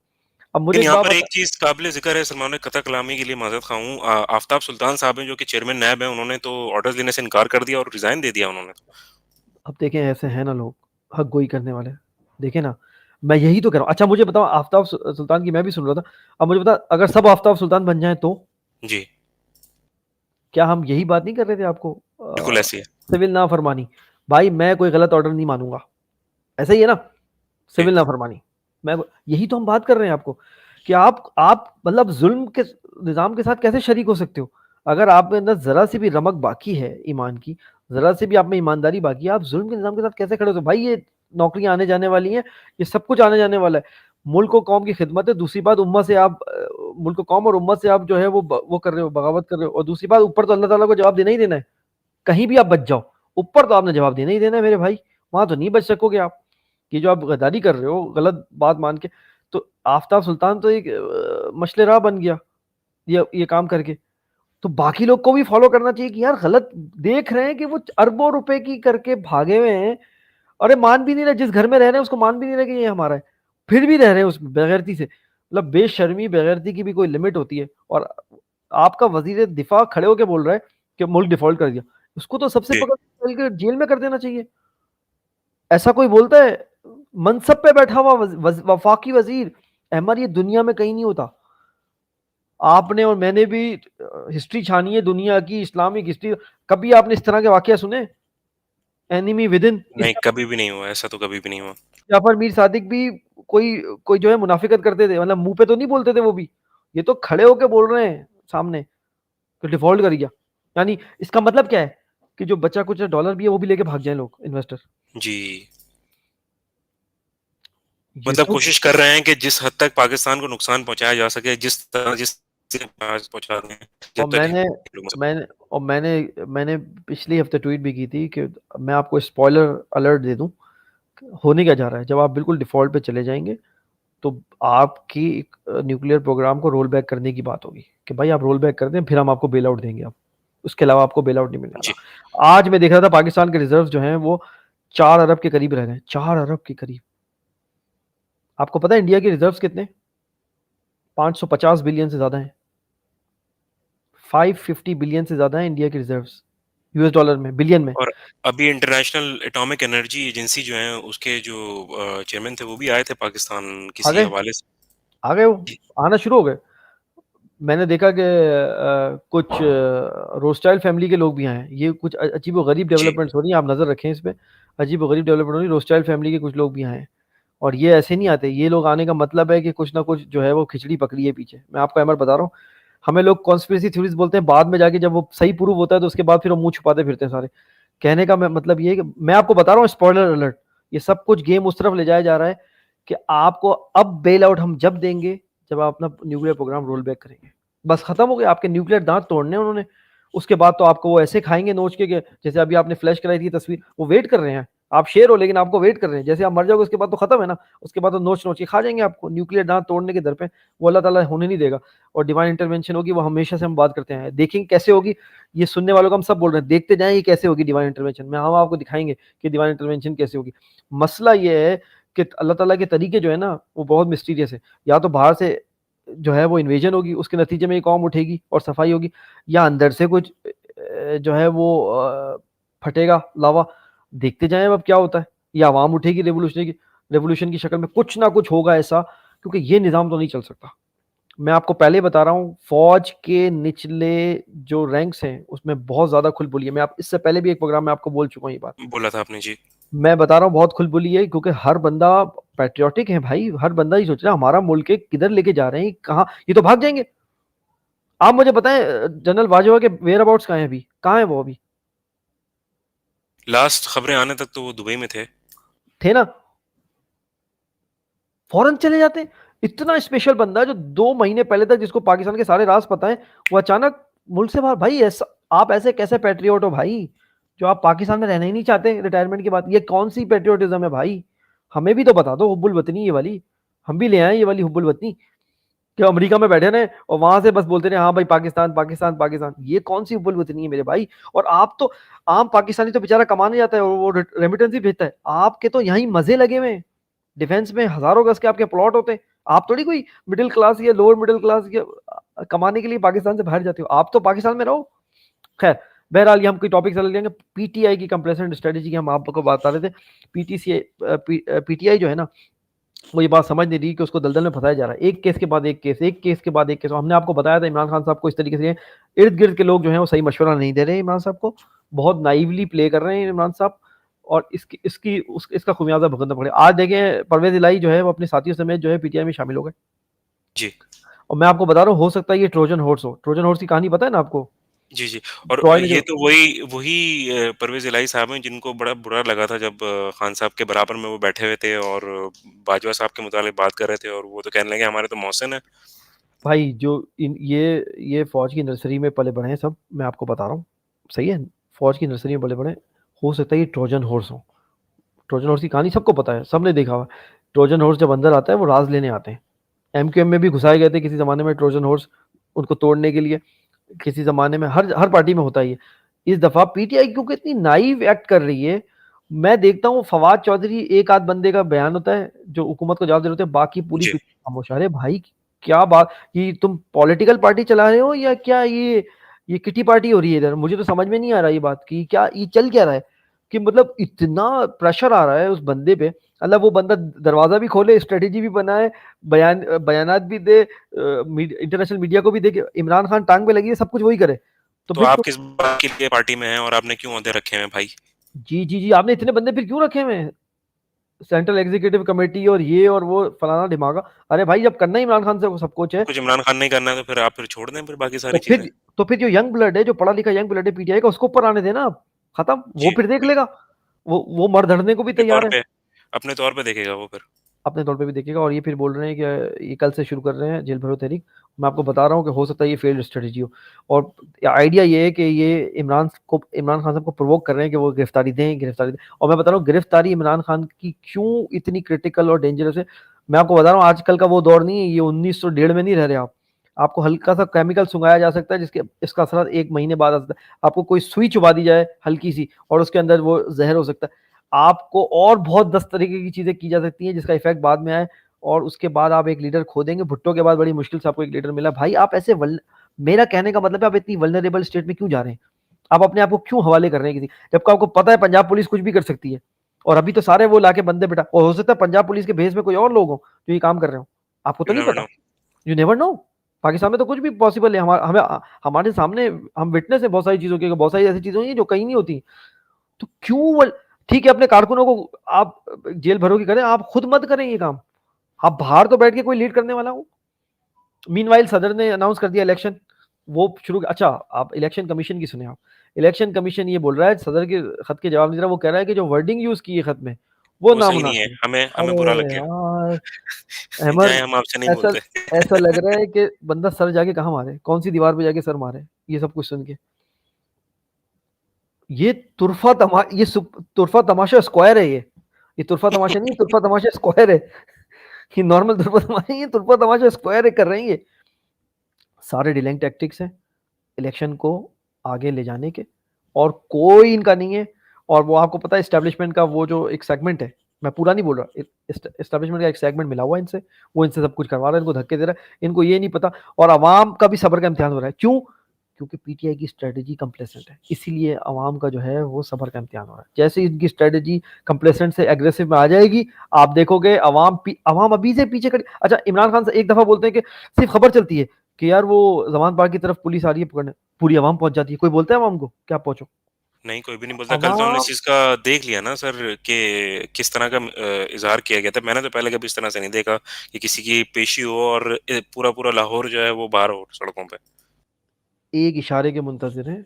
अब मुझे लेकिन एक यहाँ बात पर एक बता। चीज काबिल जिक्र है सलमान, ने कथा कलामी के लिए माजरत खाऊं, आफ्ताब सुल्तान साहब हैं जो कि चेयरमैन नैब है, उन्होंने तो ऑर्डर्स देने से इनकार कर दिया और रिजाइन दे दिया उन्होंने तो। अब देखें, ऐसे हैं ना लोग, हक गोई करने वाले। देखें ना, मैं यही तो कह रहा हूँ। अच्छा, मुझे बताओ, आफ्ताब सुल्तान की मैं भी सुन रहा था। अब मुझे बता, अगर सब आफ्ताब सुल्तान बन जाए तो जी। क्या हम यही बात नहीं कर रहे थे आपको? बिल्कुल ऐसी है। सिविल नाफरमानी। भाई मैं कोई गलत ऑर्डर नहीं मानूंगा, ऐसा ही है ना? जी। सिविल नाफरमानी। मैं यही तो हम बात कर रहे हैं आपको कि आप मतलब जुल्म के निजाम के साथ कैसे शरीक हो सकते हो? अगर आप में अंदर जरा सी भी रमक बाकी है ईमान की, जरा सी भी आप में ईमानदारी बाकी है, आप जुल्म के निजाम के साथ कैसे खड़े हो? भाई ये नौकरियां आने जाने वाली हैं, ये सब कुछ आने जाने वाला है। मुल्क को कौम की खिदमत है। दूसरी बात, उम्मा से आप मुल्क को कौम और उम्मत से आप जो है वो कर रहे हो, बगावत कर रहे हो। और दूसरी बात, ऊपर तो अल्लाह ताला को जवाब देना ही देना है। कहीं भी आप बच जाओ, ऊपर तो आपने जवाब देना ही देना है मेरे भाई। वहां तो नहीं बच सकोगे आप। कि जो आप गद्दारी कर रहे हो गलत बात मान के, तो आफ्ताब सुल्तान तो एक मसले राह बन गया ये काम करके। तो बाकी लोग को भी फॉलो करना चाहिए कि यार गलत देख रहे हैं कि वो अरबों रुपए की करके भागे हुए हैं। अरे मान भी नहीं रहे, जिस घर में रह रहे हैं उसको मान भी नहीं रहे कि ये हमारा है, फिर भी रह रहे हैं उसमें बेगैरती से। मतलब बेशर्मी बेगैरती की भी कोई लिमिट होती है। और आपका वजीर दिफा खड़े होकर बोल रहा है कि मुल्क डिफॉल्ट कर दिया, उसको तो सबसे जी। पकड़ के जेल में कर देना चाहिए। ऐसा कोई बोलता है? मनसब पे बैठा हुआ वफाकी वजीर। अहमद, ये दुनिया में कहीं नहीं होता। आपने और मैंने भी हिस्ट्री छानी है दुनिया की, इस्लामिक हिस्ट्री। कभी आपने इस तरह के वाकया सुने? एनिमी विद इन इस नहीं, कभी भी नहीं हुआ ऐसा, तो कभी भी नहीं हुआ। जाफर मीर सादिक भी कोई कोई जो है मुनाफिकत करते थे, मतलब मुंह पे तो नहीं बोलते थे वो भी। ये तो खड़े होके बोल रहे हैं सामने कि डिफॉल्ट कर गया। यानी इसका मतलब क्या है कि जो बचा कुछ डॉलर भी है वो भी लेके भाग जाए लोग, इन्वेस्टर। जी। ये मतलब तो कोशिश कर रहे हैं कि जिस हद तक पाकिस्तान को नुकसान पहुँचाया जा सके, जिस पहुँचा दें, जब और तक मैंने लोगों से। मैंने और मैंने पिछले हफ्ते ट्वीट भी की थी कि मैं आपको स्पॉइलर अलर्ट दे दूं, होने क्या जा रहा है। जब आप बिल्कुल डिफॉल्ट पे चले जाएंगे तो आपकी न्यूक्लियर प्रोग्राम को रोल बैक करने की बात होगी कि भाई आप रोल बैक कर दें, फिर हम आपको बेल आउट देंगे। आप उसके अलावा आपको बेल आउट नहीं मिलने जी। वाला। आज मैं देख रहा था पाकिस्तान के रिजर्व जो हैं वो 4 अरब के करीब रह गए, 4 अरब के करीब। आपको पता है इंडिया के रिजर्व्स कितने? 550 बिलियन से ज्यादा है। 550 बिलियन से ज्यादा है इंडिया के रिजर्व्स, यूएस डॉलर में, बिलियन में। और अभी इंटरनेशनल एटॉमिक एनर्जी एजेंसी जो है, उसके जो चेयरमैन थे, वो भी आए थे पाकिस्तान आ किसी गए, हवाले से। आ गए, वो जी। आना शुरू हो गए। मैंने देखा कि कुछ रोस्टाइल फैमिली के लोग भी आए हैं। ये कुछ अजीब व गरीब जी। डेवलपमेंट्स हो रही हैं, आप नजर रखें इस पे। अजीब व गरीब डेवलपमेंट हो रही है, रोस्टाइल फैमिली के कुछ लोग भी आए हैं। और ये ऐसे नहीं आते, ये लोग आने का मतलब है कि कुछ ना कुछ जो है वो खिचड़ी पकड़ी है पीछे। मैं आपको अमर बता रहा हूँ, हमें लोग कॉन्स्पिरेसी थ्योरीज बोलते हैं, बाद में जाके जब वो सही प्रूव होता है तो उसके बाद फिर वो मुंह छुपाते फिरते हैं सारे। कहने का मैं मतलब ये है कि मैं आपको बता रहा हूँ, स्पॉइलर अलर्ट, ये सब कुछ गेम उस तरफ ले जाया जा रहा है कि आपको अब बेल आउट हम जब देंगे जब आप अपना न्यूक्लियर प्रोग्राम रोल बैक करेंगे। बस खत्म हो गया, आपके न्यूक्लियर दांत तोड़ने हैं उन्होंने। उसके बाद तो आपको वो ऐसे खाएंगे नोच के जैसे अभी आपने फ्लैश कराई थी तस्वीर, वो वेट कर रहे हैं। आप शेर हो लेकिन आपको वेट कर रहे हैं, जैसे आप मर जाओगे उसके बाद तो खत्म है ना। उसके बाद तो नोच नोच के खा जाएंगे आपको, न्यूक्लियर दांत तोड़ने के दर पे। वो अल्लाह ताला होने नहीं देगा। और डिवाइन इंटरवेंशन होगी, वो हमेशा से हम बात करते हैं, देखेंगे कैसे होगी। ये सुनने वालों को हम सब बोल रहे हैं, देखते जाएं ये कैसे होगी डिवाइन इंटरवेंशन में, हम आपको दिखाएंगे कि डिवाइन इंटरवेंशन कैसे होगी। मसला ये है कि अल्लाह ताला के तरीके जो है ना वो बहुत मिस्टीरियस है। या तो बाहर से जो है वो इन्वेजन होगी, उसके नतीजे में ये कौम उठेगी और सफाई होगी, या अंदर से कुछ जो है वो फटेगा लावा। देखते जाएं अब क्या होता है। या आवाम उठेगी रेवोल्यूशन की शक्ल में, कुछ ना कुछ होगा ऐसा, क्योंकि ये निज़ाम तो नहीं चल सकता। मैं आपको पहले बता रहा हूँ, फौज के निचले जो रैंक्स हैं उसमें बहुत ज्यादा खुलबुली है। मैं आप इससे पहले भी एक प्रोग्राम में आपको बोल चुका हूँ ये बात। बोला था आपने। जी। मैं बता रहा हूँ बहुत खुलबुली है, क्योंकि हर बंदा पैट्रियोटिक है भाई। हर बंदा ही सोच रहा है हमारा मुल्क है, किधर लेके जा रहे हैं, कहाँ ये तो भाग जाएंगे। आप मुझे बताएं, जनरल बाजवा के वेयर अबाउट्स कहाँ है अभी, कहाँ है वो अभी? लास्ट खबरें आने तक तो वो दुबई में थे। थे ना, फौरन चले जाते हैं। इतना स्पेशल बंदा है जो 2 महीने पहले तक जिसको पाकिस्तान के सारे राज पता है, वो अचानक मुल्क से बाहर। भाई ऐसा, आप ऐसे कैसे पैट्रियोट हो भाई, जो आप पाकिस्तान में रहना ही नहीं चाहते रिटायरमेंट के बाद? ये कौन सी पैट्रियोटिज्म है भाई? हमें भी तो बता दो हुब्बुल वतनी ये वाली, हम भी ले आए ये वाली हुब्बुल वतनी। कि अमेरिका में बैठे रहे और वहां से बस बोलते रहे हाँ भाई पाकिस्तान पाकिस्तान पाकिस्तान। ये कौन सी हुब्बुल वतनी है मेरे भाई? और आप तो, आम पाकिस्तानी तो बेचारा कमाने जाता है और वो रेमिटेंस ही भेजता है। आपके तो यहीं मजे लगे हुए हैं, डिफेंस में हजारों गज के आपके प्लॉट होते हैं। आप थोड़ी कोई मिडिल क्लास या लोअर मिडिल क्लास या कमाने के लिए पाकिस्तान से बाहर जाते हो, आप तो पाकिस्तान में रहो। खैर, बहरहाल ये हम कोई टॉपिक चल लेंगे। पीटीआई की कंप्लेसेंट स्ट्रेटेजी की हम आपको बता रहे थे। पीटीसी पीटीआई जो है ना, वो ये बात समझ नहीं रही कि उसको दलदल में फंसाया जा रहा है, एक केस के बाद एक केस, एक केस के बाद एक केस। हमने आपको बताया था इमरान खान साहब को इस तरीके से इर्द गिर्द के लोग जो हैं वो सही मशवरा नहीं दे रहे हैं इमरान साहब को, बहुत नाइवली प्ले कर रहे हैं इमरान साहब। और इसका खुमियाजा भुगतना पड़ेगा। आज देखें परवेज इलाही जो है वो अपने साथियों समेत जो है पीटीआई में शामिल हो गए। जी। और मैं आपको बता रहा हूँ, हो सकता है ये ट्रोजन हॉर्स हो। ट्रोजन हॉर्स की कहानी पता है ना आपको? जी। जी। और ट्रॉय ने ये जो, तो वही वही परवेज इलाही साहब हैं जिनको बड़ा बुरा लगा था जब खान साहब के बराबर में वो बैठे हुए थे और बाजवा साहब के मुतालिक बात कर रहे थे, और वो तो कहने लगे हमारे तो मोहसिन है। भाई जो ये फौज की नर्सरी में पले बढ़े हैं सब, मैं आपको बता रहा हूँ, सही है, फौज की नर्सरी में पले बढ़े। हो सकता है ये ट्रोजन हॉर्स हो। ट्रोजन हॉर्स की कहानी सबको पता है, सबने देखा हुआ है। ट्रोजन हॉर्स जब अंदर आता है वो राज लेने आते हैं। एमक्यूएम में भी घुसाए गए थे किसी जमाने में ट्रोजन हॉर्स, उनको तोड़ने के लिए। किसी जमाने में हर हर पार्टी में होता है ये। इस दफा पीटीआई क्योंकि इतनी नाइव एक्ट कर रही है, मैं देखता हूँ फवाद चौधरी एक आध बंदे का बयान होता है जो हुकूमत को जवाब दे रहे होते हैं, बाकी पूरी जी। पीटीआई खामोश। अरे भाई क्या बात, ये तुम पॉलिटिकल पार्टी चला रहे हो या क्या? ये किटी पार्टी हो रही है इधर? मुझे तो समझ में नहीं आ रहा ये बात कि क्या ये चल क्या रहा है। कि मतलब इतना प्रेशर आ रहा है उस बंदे पे, अल्लाह वो बंदा दरवाजा भी खोले, स्ट्रेटेजी भी बनाए, बयानात भी दे, इंटरनेशनल मीडिया को भी दे, इमरान खान टांग पे लगी है, सब कुछ वही करे। तो तो फिर आप तो, किस बात के लिए पार्टी में हैं और आपने क्यों ओहदे रखे हैं भाई? जी जी जी, आपने इतने बंदे फिर क्यों रखे हुए हैं? सेंट्रल एग्जीक्यूटिव कमेटी और ये और वो फलाना ढिमाका। अरे भाई जब करना ही इमरान खान से सब कुछ है, कुछ इमरान खान नहीं करना है तो फिर आप फिर छोड़ दें फिर बाकी तो सारी चीजें। फिर तो फिर जो यंग ब्लड है, जो पढ़ा लिखा यंग ब्लड है पीटीआई का, उसको ऊपर आने देना। खत्म, वो जी। फिर देख लेगा। वो मर धरने को भी अपने तैयार तौर है, पे अपने तौर पे देखेगा वो फिर। अपने तौर पे भी देखेगा। और ये फिर बोल रहे हैं कि ये कल से शुरू कर रहे हैं जेल भरो तहरीक। मैं आपको बता रहा हूँ कि हो सकता है ये फेल्ड स्ट्रेटजी हो। और आइडिया ये है कि ये इमरान खान साहब को प्रोवोक कर रहे हैं कि वो गिरफ्तारी दें। और मैं बता रहा हूँ गिरफ्तारी इमरान खान की क्यों इतनी क्रिटिकल और डेंजरस है। मैं आपको बता रहा हूँ आजकल का वो दौर नहीं है, ये 1901 में नहीं रह रहे आप। आपको हल्का सा केमिकल सुंघाया जा सकता है जिसके इसका असर 1 महीने बाद आ सकता है। आपको कोई सुई चुबा दी जाए हल्की सी और उसके अंदर वो जहर हो सकता है। आपको और बहुत 10 तरीके की चीजें की जा सकती हैं जिसका इफेक्ट बाद में आए, और उसके बाद आप एक लीडर खो देंगे। भुट्टो के बाद बड़ी मुश्किल से आपको एक लीडर मिला। भाई आप ऐसे मेरा कहने का मतलब है आप इतनी वल्नरेबल स्टेट में क्यों जा रहे हैं? आप अपने आप को क्यों हवाले कर रहे हैं किसी, जबकि आपको पता है पंजाब पुलिस कुछ भी कर सकती है। और अभी तो सारे वो लाके बंदे बिठा, और हो सकता है पंजाब पुलिस के भेस में कोई और लोग हो जो ये काम कर रहे हो, आपको तो यू नहीं नेवर पता। No. You never know. Pakistan में तो कुछ भी पॉसिबल है। हमारे सामने हम विटनेस है बहुत सारी चीजों की, बहुत सारी ऐसी चीजें हुई हैं जो कहीं नहीं होती। तो क्यों ठीक है अपने कारकुनों को आप जेल भरो की करें, आप खुद मत करें ये काम। आप बाहर तो बैठ के कोई लीड करने वाला हो। मीनवाइल सदर ने अनाउंस कर दिया इलेक्शन, वो शुरू। अच्छा आप इलेक्शन कमीशन की सुने आप। इलेक्शन कमीशन ये बोल रहा है सदर के खत के जवाब नहीं दे रहा, वो कह रहा है कि जो वर्डिंग यूज की है खत में वो वो सही नहीं है, नामुनासिब। हमें हमें अरे बुरा लग गया। यार जाए अहमद, हम आपसे नहीं ऐसा बोलते। ऐसा लग रहा है कि बंदा सर जाके कहाँ मारे, कौन सी दीवार पे जाके सर मारे ये सब कुछ सुन के। ये तुरफा तमाशा स्क्वायर है ये तुरफा तमाशा नहीं, तुरफा तमाशा स्क्वायर है। ये नॉर्मल तुरफा तमाशा, ये तुरफा तमाशा स्क्वायर कर रहे हैं ये। सारे डिलेइंग टैक्टिक्स हैं इलेक्शन को आगे ले जाने के, और कोई इनका नहीं है। और वो आपको पता है एस्टेब्लिशमेंट का वो जो एक सेगमेंट है, मैं पूरा नहीं बोल रहा, एस्टेब्लिशमेंट का एक सेगमेंट मिला हुआ है इनसे, वो इनसे सब कुछ करवा रहा है, इनको धक्के दे रहा है, इनको ये नहीं पता। और आवाम का भी सब्र का इम्तिहान हो रहा है। क्यों? क्योंकि पीटीआई की स्ट्रेटेजी कंप्लेसेंट है, इसीलिए आवाम का जो है वो सब्र का इम्तिहान हो रहा है। जैसे इनकी स्ट्रेटेजी कंप्लेसेंट से एग्रेसिव में आ जाएगी, आप देखोगे आवाम अभी से पीछे कर। अच्छा इमरान खान से एक दफा बोलते हैं कि सिर्फ खबर चलती है कि यार वो जमान पार्क की तरफ पुलिस आ रही है पकड़ने, पूरी आवाम पहुंच जाती है। कोई बोलता है आवाम को क्या पहुंचो? नहीं, कोई भी नहीं बोलता। कल तो हमने इस आवाम चीज़ का देख लिया ना सर कि किस तरह का इज़हार किया गया था। मैंने तो पहले कभी इस तरह से नहीं देखा कि किसी की पेशी हो और पूरा-पूरा लाहौर जो है वो बाहर हो सड़कों पे। एक इशारे के मुंतजिर हैं,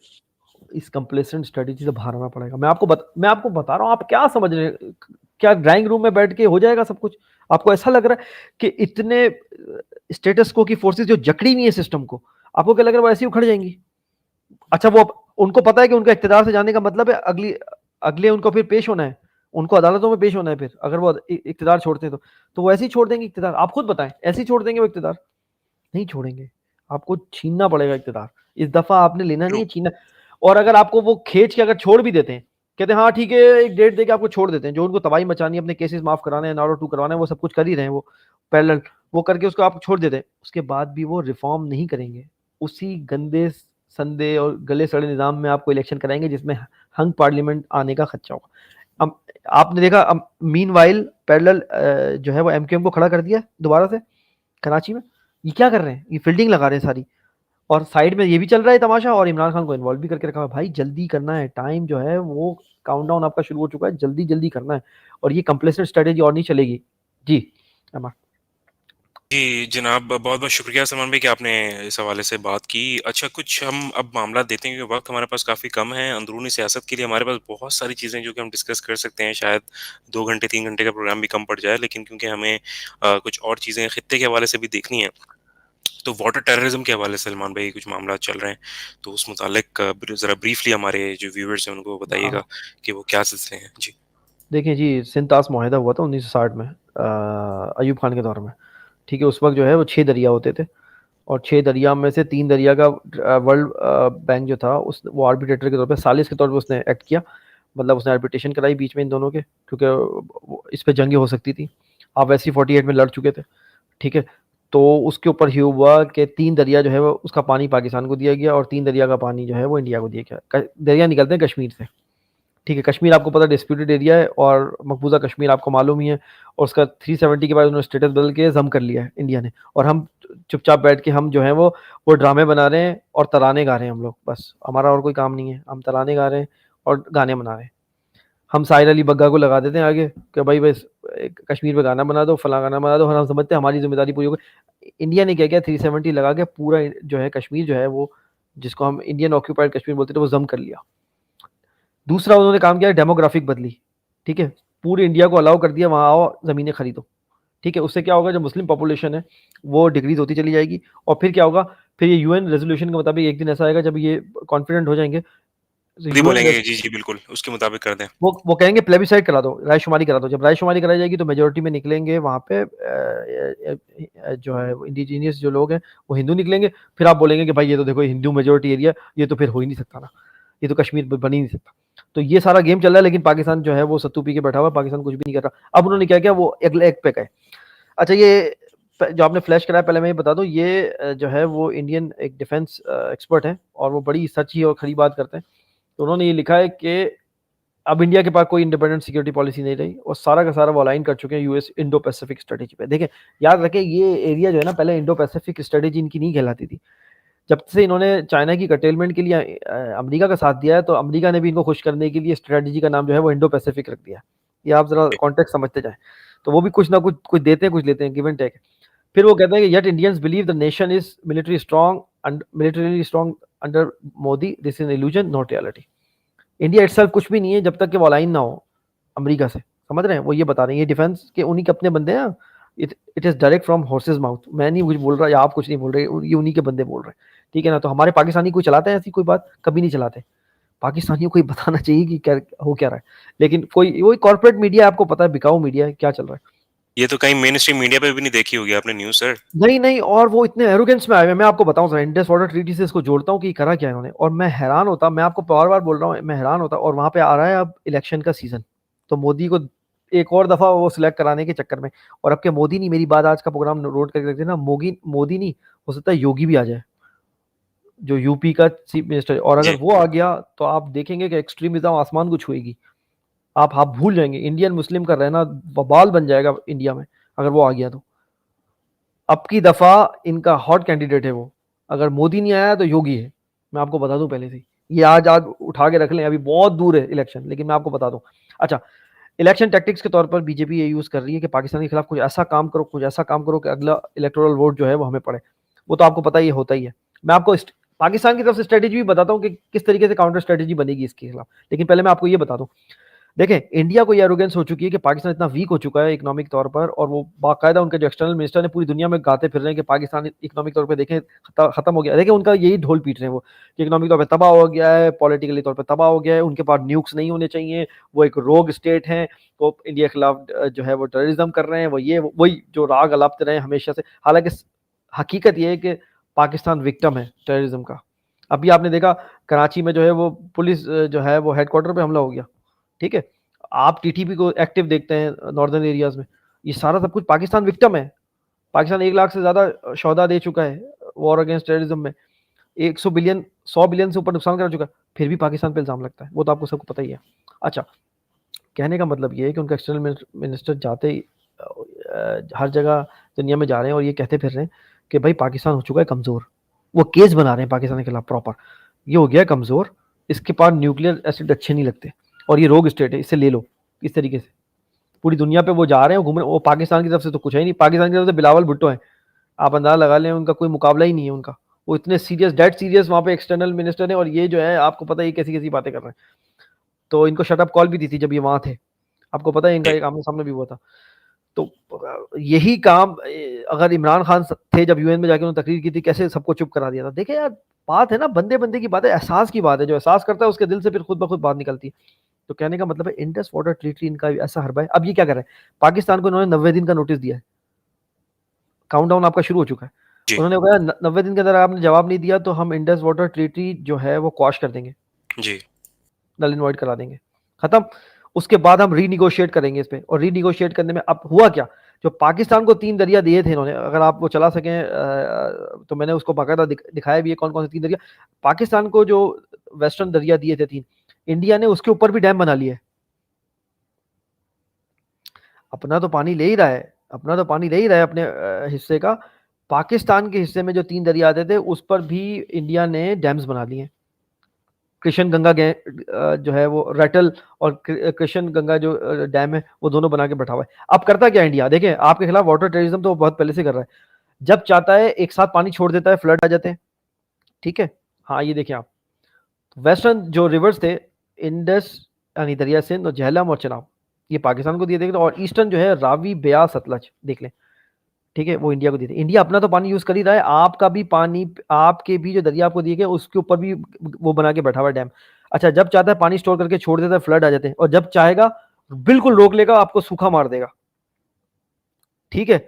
इस कंप्लेसेंट स्ट्रेटेजी से बाहर आना पड़ेगा। मैं आपको बता रहा हूँ, आप क्या समझ रहे हैं? क्या ड्राइंग रूम में बैठ के हो जाएगा सब कुछ? आपको ऐसा लग रहा है कि इतने स्टेटस को की फोर्सेस जो जकड़ी हुई है सिस्टम को, आपको क्या लग रहा है वो ऐसे ही उखड़ जाएंगी? अच्छा वो उनको पता है कि उनका इक्तदार से जाने का मतलब है अगले उनको फिर पेश होना है, उनको अदालतों में पेश होना है। फिर अगर वो इक्तदार छोड़ते हैं तो वो ऐसे ही छोड़ देंगे इक्तदार? आप खुद बताएं, ऐसे ही छोड़ देंगे वो इक्तदार? नहीं छोड़ेंगे। आपको छीनना पड़ेगा इक्तदार। इस दफा आपने लेना नहीं ट्रू। है, छीनना। और अगर आपको वो खींच के अगर छोड़ भी देते हैं, कहते हैं हाँ ठीक है एक डेट देके आपको छोड़ देते हैं, जो उनको तबाही मचानी है, अपने केसेस माफ कराने हैं, नारो 2 करवाना है, वो सब कुछ कर ही रहे हैं वो पैरेलल, वो करके उसको आप छोड़ देते हैं, उसके बाद भी वो रिफॉर्म नहीं करेंगे। उसी गंदे संदे और गले सड़े निजाम में आपको इलेक्शन कराएंगे जिसमें हंग पार्लियामेंट आने का खदशा होगा। अब आपने देखा मीनवाइल पैरेलल जो है वो एमक्यूएम को खड़ा कर दिया दोबारा से कराची में। ये क्या कर रहे हैं? ये फील्डिंग लगा रहे हैं सारी, और साइड में ये भी चल रहा है तमाशा, और इमरान खान को इन्वॉल्व भी करके रखा है। भाई जल्दी करना है, टाइम जो है वो काउंटडाउन आपका शुरू हो चुका है, जल्दी जल्दी करना है। और ये कंप्लेसेंट स्ट्रेटेजी और नहीं चलेगी। जी अमर। जी, जनाब बहुत-बहुत शुक्रिया सलमान भाई कि आपने इस हवाले से बात की। अच्छा कुछ हम अब मामला देते हैं क्योंकि वक़्त हमारे पास काफ़ी कम है। अंदरूनी सियासत के लिए हमारे पास बहुत सारी चीज़ें जो कि हम डिस्कस कर सकते हैं। शायद 2 घंटे 3 घंटे का प्रोग्राम भी कम पड़ जाए, लेकिन क्योंकि हमें कुछ और चीज़ें खित्ते के हवाले से भी देखनी हैं, तो वाटर टेररिज़्म के हवाले से सलमान भाई कुछ मामला चल रहे हैं। तो उस मुतालिक ज़रा ब्रीफली हमारे जो व्यूअर्स हैं उनको बताइएगा हाँ कि वो क्या सिलसिले हैं? जी। देखिए जी, सिंतास माहिदा हुआ था 1960 में अयूब खान के दौर में। ठीक है, उस वक्त जो है वो 6 दरिया होते थे, और 6 दरिया में से 3 दरिया का वर्ल्ड बैंक जो था उस वो आर्बिट्रेटर के तौर पे, सालिस के तौर पे उसने एक्ट किया। मतलब उसने आर्बिट्रेशन कराई बीच में इन दोनों के, क्योंकि इस पे जंगे हो सकती थी। आप वैसे ही 48 में लड़ चुके थे। ठीक है, तो उसके ऊपर ये हुआ कि 3 दरिया जो है वो उसका पानी पाकिस्तान को दिया गया, और 3 दरिया का पानी जो है वो इंडिया को दिया गया। दरिया निकलते हैं कश्मीर से। ठीक है, कश्मीर आपको पता डिस्प्यूटेड एरिया है, और मकबूजा कश्मीर आपको मालूम ही है। और उसका 370 के बाद उन्होंने स्टेटस बदल के जम कर लिया है इंडिया ने, और हम चुपचाप बैठ के हम जो है वो ड्रामे बना रहे हैं और तराने गा रहे हैं हम लोग। बस हमारा और कोई काम नहीं है, हम तराने गा रहे हैं और गाने बना रहे हैं। हम साहिर अली बग्गा को लगा देते हैं आगे कि भाई बस कश्मीर पे गाना बना दो, फला गाना बना दो, और हम समझते हैं हमारी जिम्मेदारी पूरी हो गई। इंडिया ने क्या किया, 370 लगा के पूरा जो है कश्मीर जो है वो, जिसको हम इंडियन ऑक्यूपाइड कश्मीर बोलते थे, वो जम कर लिया। दूसरा उन्होंने काम किया, डेमोग्राफिक बदली। ठीक है, पूरे इंडिया को अलाउ कर दिया वहाँ आओ ज़मीनें खरीदो, ठीक है। उससे क्या होगा, जो मुस्लिम पॉपुलेशन है वो डिक्रीज होती चली जाएगी, और फिर क्या होगा, फिर ये यूएन रेजोल्यूशन के मुताबिक एक दिन ऐसा आएगा जब ये कॉन्फिडेंट हो जाएंगे, खुद ही यूएन बोलेंगे जी जी बिल्कुल उसके मुताबिक कर दें। वो कहेंगे प्लेबिसाइड करा दो, रायशुमारी करा दो। जब रायशुमारी कराई जाएगी तो मेजोरिटी में निकलेंगे वहाँ पे जो है इंडिजीनियस जो लोग हैं वो हिंदू निकलेंगे। फिर आप बोलेंगे कि भाई ये तो देखो हिंदू मेजोरिटी एरिया, ये तो फिर हो ही नहीं सकता ना, ये तो कश्मीर बन ही नहीं सकता। तो ये सारा गेम चल रहा है, लेकिन पाकिस्तान जो है वो सत्तू पी के बैठा हुआ है, पाकिस्तान कुछ भी नहीं कर रहा। अब उन्होंने क्या किया, वो अगले एक पे गए। अच्छा, ये जो आपने फ्लैश कराया, पहले मैं ये बता दूं, ये जो है वो इंडियन एक डिफेंस एक्सपर्ट है और वो बड़ी सच्ची और खरी बात करते हैं। तो उन्होंने ये लिखा है कि अब इंडिया के पास कोई इंडिपेंडेंट सिक्योरिटी पॉलिसी नहीं रही और सारा का सारा वो अलाइन कर चुके हैं यूएस इंडो पैसिफिक स्ट्रेटेजी पे। देखें, याद रखें, ये एरिया जो है ना, पहले इंडो पैसिफिक स्ट्रेटेजी इनकी नहीं कहलाती थी। जब से इन्होंने चाइना की कर्टेलमेंट के लिए अमेरिका का साथ दिया है, तो अमेरिका ने भी इनको खुश करने के लिए स्ट्रेटेजी का नाम जो है वो इंडो पैसिफिक रख दिया है। ये आप जरा कॉन्टेक्स्ट समझते जाएं। तो वो भी कुछ ना कुछ कुछ देते हैं, कुछ लेते हैं, गिव एंड टेक। फिर वो कहते हैं कि yet Indians believe the nation is militarily strong under Modi, this is an illusion not reality. India itself कुछ भी नहीं है जब तक कि वो अलाइन ना हो अमेरिका से, समझ रहे हैं। वो ये बता रहे हैं, ये डिफेंस के उन्हीं के अपने बंदे हैं। It is direct from horse's mouth, मैं नहीं कुछ बोल रहा या आप कुछ नहीं बोल रहे, ये उन्हीं के बंदे बोल रहे हैं, ठीक है ना। तो हमारे पाकिस्तानी कोई चलाते हैं ऐसी कोई बात? कभी नहीं चलाते। पाकिस्तानियों को ही बताना चाहिए कि क्या हो क्या रहा है, लेकिन कोई वही कॉर्पोरेट मीडिया, आपको पता है बिकाऊ मीडिया है, क्या चल रहा है। ये तो कहीं मेन स्ट्रीम मीडिया पे भी नहीं देखी होगी आपने न्यूज़ सर। नहीं नहीं, और वो इतने एरोगेंस में आए हुए हैं। मैं आपको बताऊं सर, इंडस वाटर ट्रीटी से इसको जोड़ता हूँ कि करा क्या इन्होंने, और मैं हैरान होता, मैं आपको बार बार बोल रहा हूँ, मैं हैरान होता। और वहां पे आ रहा है अब इलेक्शन का सीजन, तो मोदी को एक और दफा वो सिलेक्ट कराने के चक्कर में, और अब के मोदी नहीं, मेरी बात आज का प्रोग्राम नोट करके रख देना, मोदी नहीं, हो सकता है योगी भी आ जाए, जो यूपी का चीफ मिनिस्टर है। और अगर जी वो आ गया तो आप देखेंगे कि एक्सट्रीमिज्म आसमान को छुएगी। आप भूल जाएंगे, इंडियन मुस्लिम का रहना बवाल बन जाएगा इंडिया में अगर वो आ गया तो। अब की दफा इनका हॉट कैंडिडेट है वो, अगर मोदी नहीं आया तो योगी है, मैं आपको बता दूं पहले से ही। ये आज आज उठा के रख लें, अभी बहुत दूर है इलेक्शन, लेकिन मैं आपको बता दूं। अच्छा, इलेक्शन टैक्टिक्स के तौर पर बीजेपी ये यूज कर रही है कि पाकिस्तान के खिलाफ कुछ ऐसा काम करो, कुछ ऐसा काम करो कि अगला इलेक्टोरल वोट जो है वो हमें पड़े। वो तो आपको पता ही होता ही है। मैं आपको पाकिस्तान की तरफ से स्ट्रेटेजी भी बताता हूँ कि किस तरीके से काउंटर स्ट्रेटेजी बनेगी इसके खिलाफ, लेकिन पहले मैं आपको ये बता दूं। देखें, इंडिया को ये एरोगेंस हो चुकी है कि पाकिस्तान इतना वीक हो चुका है इकोनॉमिक तौर पर, और वो बाकायदा उनके जो एक्सटर्नल मिनिस्टर ने पूरी दुनिया में गाते फिर रहे हैं कि पाकिस्तान इकोनॉमिक तौर पे देखें खत्म हो गया। देखें, उनका यही ढोल पीट रहे हैं वो कि इकोनॉमिक तौर पे तबाह हो गया है, पॉलिटिकली तौर पे तबाह हो गया है, उनके पास न्यूक्स नहीं होने चाहिए, वो एक रोग स्टेट है, वो इंडिया के खिलाफ जो है वो टेररिज्म कर रहे हैं, वो ये वही जो राग अलापते रहे हमेशा से। हालांकि हकीकत ये है कि पाकिस्तान विक्टिम है टेररिज्म का। अभी आपने देखा कराची में जो है वो पुलिस जो है वो हेडक्वार्टर पे हमला हो गया, ठीक है। आप टीटीपी को एक्टिव देखते हैं नॉर्दर्न एरियाज में, ये सारा सब कुछ पाकिस्तान विक्टिम है। पाकिस्तान 1 लाख से ज्यादा शौदा दे चुका है वॉर अगेंस्ट टेररिज्म में, 100 बिलियन 100 बिलियन से ऊपर नुकसान करा चुका है, फिर भी पाकिस्तान पे इल्जाम लगता है। वो तो आपको सबको पता ही है। अच्छा, कहने का मतलब ये है कि उनका एक्सटर्नल मिनिस्टर जाते ही हर जगह दुनिया में जा रहे हैं और ये कहते फिर रहे हैं कि भाई पाकिस्तान हो चुका है कमजोर। वो केस बना रहे हैं पाकिस्तान के खिलाफ प्रॉपर, ये हो गया कमजोर, इसके पास न्यूक्लियर एसिड अच्छे नहीं लगते, और ये रोग स्टेट है, इससे ले लो। इस तरीके से पूरी दुनिया पे वो जा रहे हैं, घूम रहे हैं। वो पाकिस्तान की तरफ से तो कुछ है ही नहीं, पाकिस्तान की तरफ से बिलावल भुट्टो है, आप अंदाजा लगा लें, उनका कोई मुकाबला ही नहीं है उनका। वो इतने सीरियस, डेड सीरियस वहां पे एक्सटर्नल मिनिस्टर है, और ये जो है आपको पता है कैसी कैसी बातें कर रहे हैं। तो इनको शटअप कॉल भी दी थी जब ये वहां थे, आपको पता है, इनका जी एक आमने सामने भी हुआ था। तो यही काम अगर इमरान खान थे जब यूएन में जाके उन्होंने तकरीर की थी, कैसे सबको चुप करा दिया था। देखे यार, बात है ना, बंदे बंदे की बात है, एहसास की बात है, जो एहसास करता है उसके दिल से फिर खुद ब खुद बात निकलती है। तो कहने का मतलब है इंडस वाटर ट्रीटी इनका ऐसा हरबा है। अब ये क्या कर रहे हैं, पाकिस्तान को इन्होंने 90 दिन का नोटिस दिया है, काउंटडाउन आपका शुरू हो चुका है। जी उन्होंने कहा 90 दिन के अंदर आपने जवाब नहीं दिया तो हम इंडस वाटर ट्रीटी जो है वो क्वाश कर देंगे, जी नल इनवाइट करा देंगे, खत्म। उसके बाद हम रीनिगोशिएट करेंगे इस पे। और रीनिगोशिएट करने में अब हुआ क्या, जो पाकिस्तान को 3 दरिया दिए थे इन्होंने, अगर आप वो चला सकें तो मैंने उसको बाकायदा दिखाया भी है कौन कौन से 3 दरिया पाकिस्तान को, जो वेस्टर्न दरिया दिए थे 3, इंडिया ने उसके ऊपर भी डैम बना लिए। अपना तो पानी ले ही रहा है, अपना तो पानी ले ही रहा है अपने हिस्से का। पाकिस्तान के हिस्से में जो 3 दरिया आते थे उस पर भी इंडिया ने डैम्स बना लिए। कृष्ण गंगा जो है वो रटल, और कृष्ण गंगा जो डैम है वो दोनों बना के बैठा हुआ है। अब करता क्या इंडिया, देखें, आपके खिलाफ वाटर टेररिज्म तो बहुत पहले से कर रहा है। जब चाहता है एक साथ पानी छोड़ देता है, फ्लड आ जाते हैं, ठीक है। हाँ, ये देखें आप, वेस्टर्न जो रिवर्स थे, इंडस यानी दरिया सिंध और झेलम और चेनाब, ये पाकिस्तान को दिए देख लो, और ईस्टर्न जो है रावी, ब्यास, सतलज देख लें, ठीक है, वो इंडिया को दिए थे। इंडिया अपना तो पानी यूज कर ही रहा है, आपका भी पानी, आपके भी जो दरिया आपको दिए गए उसके ऊपर भी वो बना के बैठा हुआ है डैम। अच्छा, जब चाहता है पानी स्टोर करके छोड़ देता है, फ्लड आ जाते हैं, और जब चाहेगा बिल्कुल रोक लेगा, आपको सूखा मार देगा, ठीक है।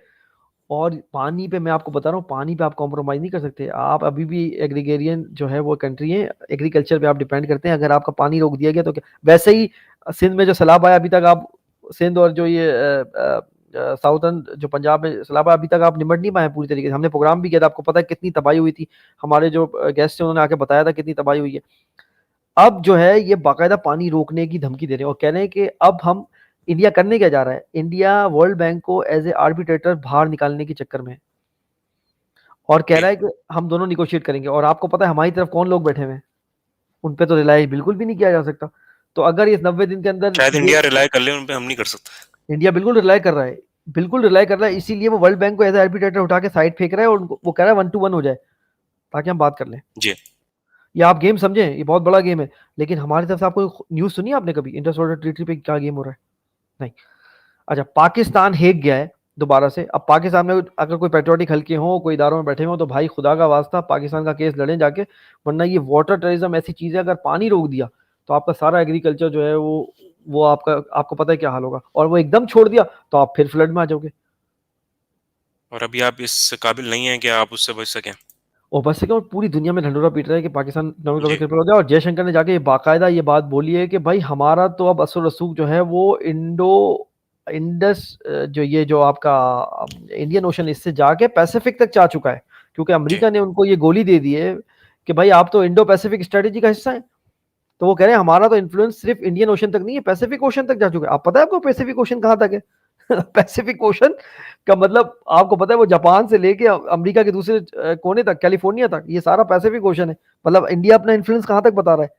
और पानी पे मैं आपको बता रहा हूँ, पानी पे आप कॉम्प्रोमाइज नहीं कर सकते, आप अभी भी एग्रीगेरियन जो है वो कंट्री है, एग्रीकल्चर पे आप डिपेंड करते हैं। अगर आपका पानी रोक दिया गया तो क्या, वैसे ही सिंध में जो सैलाब आया अभी तक, आप सिंध और जो ये साउथर्न जो पंजाब में सैलाब आया, अभी तक आप निमट नहीं पाए पूरी तरीके से। हमने प्रोग्राम भी किया था, आपको पता है कितनी तबाही हुई थी, हमारे जो गेस्ट थे उन्होंने आके बताया था कितनी तबाही हुई है। अब जो है ये बाकायदा पानी रोकने की धमकी दे रहे हैं, और कह रहे हैं कि अब हम, इंडिया करने क्या जा रहा है, इंडिया वर्ल्ड बैंक को एज ए आर्बिट्रेटर बाहर निकालने के चक्कर में है, और कह रहा है कि हम दोनों निगोशिएट करेंगे। और आपको पता है हमारी तरफ कौन लोग बैठे हुए हैं, उन पे तो रिलाई बिल्कुल भी नहीं किया जा सकता। तो अगर इस 90 दिन के अंदर शायद ये, इंडिया रिलाय कर ले उन पे, हम नहीं कर सकते। इंडिया बिल्कुल रिलाई कर रहा है, बिल्कुल रिलाई कर रहा है, इसीलिए वो वर्ल्ड बैंक को एज आर्बिट्रेटर उठा के साइड फेंक रहा है, और वो कह रहा है 1-1 हो जाए ताकि हम बात कर लें। जी। ये आप गेम समझें, ये बहुत बड़ा गेम है, लेकिन हमारी तरफ से आपको न्यूज सुनी है आपने कभी इंडस वाटर टेरिटरी पे क्या गेम हो रहा है? नहीं। अच्छा, पाकिस्तान हेग गया है दोबारा से। अब पाकिस्तान में अगर कोई पेट्रोटिक हल्के हो, कोई इदारों में बैठे हो, तो भाई खुदा का वास्ता पाकिस्तान का केस लड़ें जाके, वरना ये वाटर टेररिज्म ऐसी चीज है, अगर पानी रोक दिया तो आपका सारा एग्रीकल्चर जो है वो आपको पता है क्या हाल होगा, और वो एकदम छोड़ दिया तो आप फिर फ्लड में आ जाओगे। और अभी आप इस काबिल नहीं हैं कि आप उससे बच सकें। और बस से क्या, और पूरी दुनिया में ढंढोरा पीट रहा है कि पाकिस्तान इकोनॉमिक जी। क्रिपल हो गया, और जयशंकर ने जाके ये बाकायदा ये बात बोली है कि भाई हमारा तो अब असर रसूख जो है वो इंडस जो आपका इंडियन ओशन, इससे जाके पैसिफिक तक जा चुका है, क्योंकि जी। अमेरिका ने उनको ये गोली दे दी है कि भाई आप तो इंडो पैसिफिक स्ट्रेटेजी का हिस्सा है। तो वो कह रहे हैं हमारा तो इन्फ्लुएंस सिर्फ इंडियन ओशन तक नहीं है, पैसिफिक ओशन तक जा चुका है। आप पता है आपको पैसिफिक ओशन कहाँ तक है? पैसिफिक ओशन का मतलब आपको पता है, वो जापान से लेके अमेरिका के दूसरे कोने तक, कैलिफोर्निया तक, ये सारा पैसिफिक ओशन है। मतलब इंडिया अपना इन्फ्लुएंस कहाँ तक बता रहा है।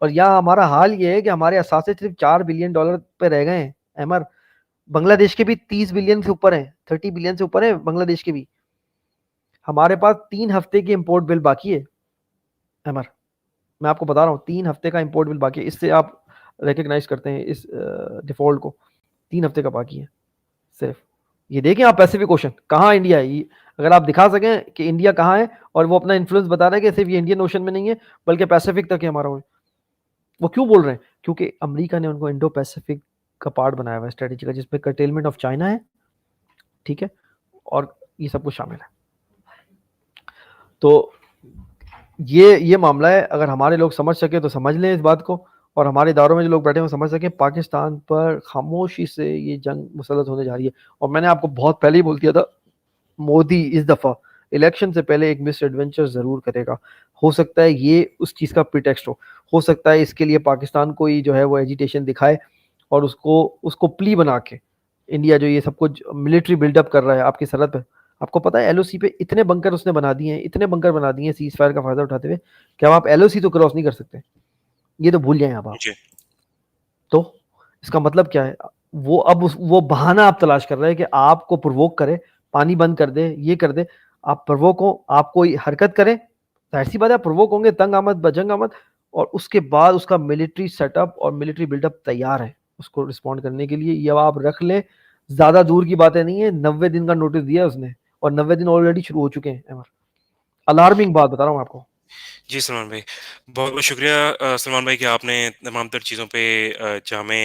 और यहाँ हमारा हाल ये है कि हमारे असासे सिर्फ $4 बिलियन पे रह गए हैं, एमर। बांग्लादेश के भी 30 बिलियन से ऊपर है, 30 बिलियन से ऊपर है बांग्लादेश के भी। हमारे पास 3 हफ्ते की इम्पोर्ट बिल बाकी है, एमर। मैं आपको बता रहा हूँ 3 हफ्ते का इम्पोर्ट बिल बाकी है, इससे आप रिकग्नाइज करते हैं इस डिफॉल्ट को। 3 हफ्ते का बाकी है सिर्फ। ये देखें आप, पैसिफिक ओशन कहाँ इंडिया है, अगर आप दिखा सकें कि इंडिया कहाँ है, और वो अपना इन्फ्लुएंस बता रहा है कि सिर्फ ये इंडियन ओशन में नहीं है बल्कि पैसिफिक तक है हमारा। वो क्यों बोल रहे हैं? क्योंकि अमेरिका ने उनको इंडो पैसिफिक का पार्ट बनाया हुआ है स्ट्रेटेजी का, जिसमें कर्टेलमेंट ऑफ चाइना है, ठीक है, और ये सब कुछ शामिल है। तो ये मामला है, अगर हमारे लोग समझ सके तो समझ लें इस बात को, और हमारे इदारों में जो लोग बैठे हैं समझ सके, पाकिस्तान पर खामोशी से ये जंग मुसल्लत होने जा रही है। और मैंने आपको बहुत पहले ही बोल दिया था, मोदी इस दफा इलेक्शन से पहले एक मिस एडवेंचर जरूर करेगा। हो सकता है ये उस चीज का प्रिटेक्स्ट हो सकता है इसके लिए पाकिस्तान को ही जो है वो एजिटेशन दिखाए, और उसको उसको प्ली बना के इंडिया जो ये सब कुछ मिलिट्री बिल्डअप कर रहा है आपकी सरहद पे। आपको पता है एलओसी पे इतने बंकर उसने बना दिए हैं, इतने बंकर बना दिए हैं सीज फायर का फायदा उठाते हुए, कि अब आप एलओसी तो क्रॉस नहीं कर सकते, ये तो भूल जाए अब आप। जी। तो इसका मतलब क्या है? वो अब वो बहाना आप तलाश कर रहे हैं कि आपको प्रोवोक करे, पानी बंद कर दे, ये कर दे, आप प्रोवोक हो, आप कोई हरकत करें, जाहिर सी बात है प्रोवोक होंगे, तंग आमद बजंग आमद, और उसके बाद उसका मिलिट्री सेटअप और मिलिट्री बिल्डअप तैयार है उसको रिस्पॉन्ड करने के लिए। ये अब आप रख ले, ज्यादा दूर की बातें नहीं है, 90 दिन का नोटिस दिया उसने, और 90 दिन ऑलरेडी शुरू हो चुके हैं। अलार्मिंग बात बता रहा हूँ आपको। जी सलमान भाई, बहुत-बहुत शुक्रिया सलमान भाई कि आपने तमाम तर चीज़ों पे जामे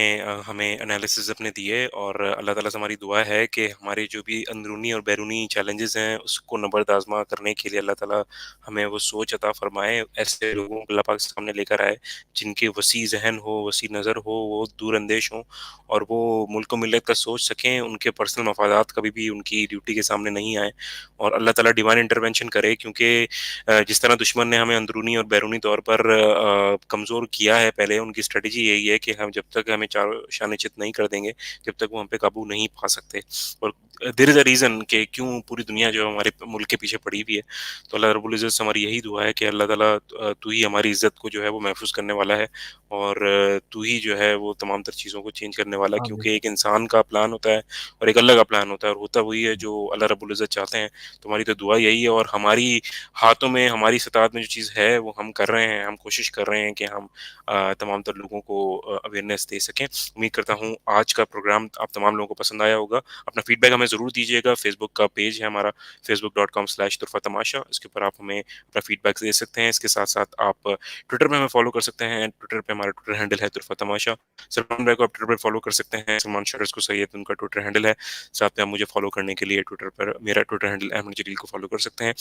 हमें एनालिसिस अपने दिए, और अल्लाह ताला से हमारी दुआ है कि हमारे जो भी अंदरूनी और बैरूनी चैलेंजेस हैं उसको नबर्द आज़मा करने के लिए अल्लाह ताला हमें वो सोच अता फरमाए, ऐसे लोगों को अल्लाह पाक सामने लेकर आए जिनके वसी ज़हन हो, वसी नज़र हो, वो दूरअंदेश हों, और वो मुल्क व मिल्लत का सोच सकें, उनके पर्सनल मफादात कभी भी उनकी ड्यूटी के सामने नहीं आए, और अल्लाह ताला डिवाइन इंटरवेंशन करे। क्योंकि जिस तरह दुश्मन ने हमें अंदरूनी और बैरूनी तौर पर कमज़ोर किया है, पहले उनकी स्ट्रेटजी यही है कि हम जब तक हमें चारों शाने चित नहीं कर देंगे, जब तक वो हम पे काबू नहीं पा सकते। और देयर इज़ अ रीज़न कि क्यों पूरी दुनिया जो है हमारे मुल्क के पीछे पड़ी हुई है। तो अल्लाह रब्बुल इज़्ज़त से हमारी यही दुआ है कि अल्लाह ताला तू ही हमारी इज़्ज़त को जो है वो महफूज़ करने वाला है, और तू ही जो है वो तमाम तर चीज़ों को चेंज करने वाला, आमीन। क्योंकि एक इंसान का प्लान होता है और एक अल्लाह का प्लान होता है, और होता वही है जो अल्लाह रब्बुल इज़्ज़त चाहते हैं। तुम्हारी तो दुआ यही है, और हमारी हाथों में, हमारी इस्तात में जो चीज़ है वो हम कर रहे हैं, हम कोशिश कर रहे हैं कि हम तमाम तर लोगों को अवेयरनेस दे सकें। उम्मीद करता हूँ आज का प्रोग्राम आप तमाम लोगों को पसंद आया होगा। अपना फीडबैक हमें ज़रूर दीजिएगा। फेसबुक का पेज है हमारा, facebook.com/तुरफ़ा-तमाशा। इसके ऊपर आप हमें अपना फीडबैक दे सकते हैं। इसके साथ-साथ आप ट्विटर पे हमें फॉलो कर सकते हैं। ट्विटर पे हमारा ट्विटर हैंडल है तुरफ़ा-तमाशा। सलमान भाई को आप ट्विटर पे फॉलो कर सकते हैं। सलमान शर्ट्स को सैयद उनका ट्विटर हैंडल है। साथ में आप मुझे फॉलो करने के लिए ट्विटर पर मेरा ट्विटर हैंडल अहमद जलील को फॉलो कर सकते हैं।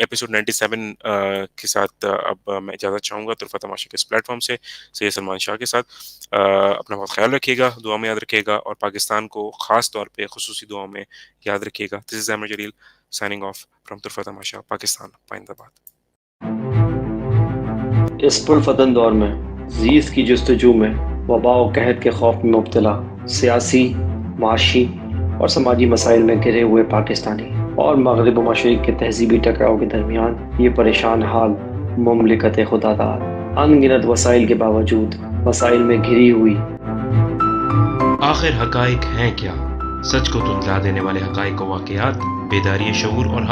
एपिसोड 97 के साथ अब मैं इजाज़त चाहूँगा तुरफ़ा-तमाशा के इस प्लेटफ़ॉर्म से, सैयद सलमान शाह के साथ। अपना बहुत ख़्याल रखिएगा, दुआ में याद रखिएगा, और पाकिस्तान को ख़ास तौर पे ख़ुसूसी दुआ में याद रखिएगा। This is Ahmed Jalil signing off from Turfa Tamasha, Pakistan, पाइंदाबाद। इस पुरफतन दौर में जीस की जस्तजू में वबा व कहत के खौफ में मुब्तला सियासी, माशी और समाजी मसाइल में घिरे हुए पाकिस्तानी और मगरिब व मशरिक़ के तहज़ीबी टकराव के दरमियान ये परेशान हाल मुमलिकत खुदादार अनगिनत वसाइल के बावजूद मसाइल में घिरी हुई। आखिर हकाइक हैं क्या? सच को धुंधला देने वाले हकाइक व वाक़यात, बेदारी शऊर और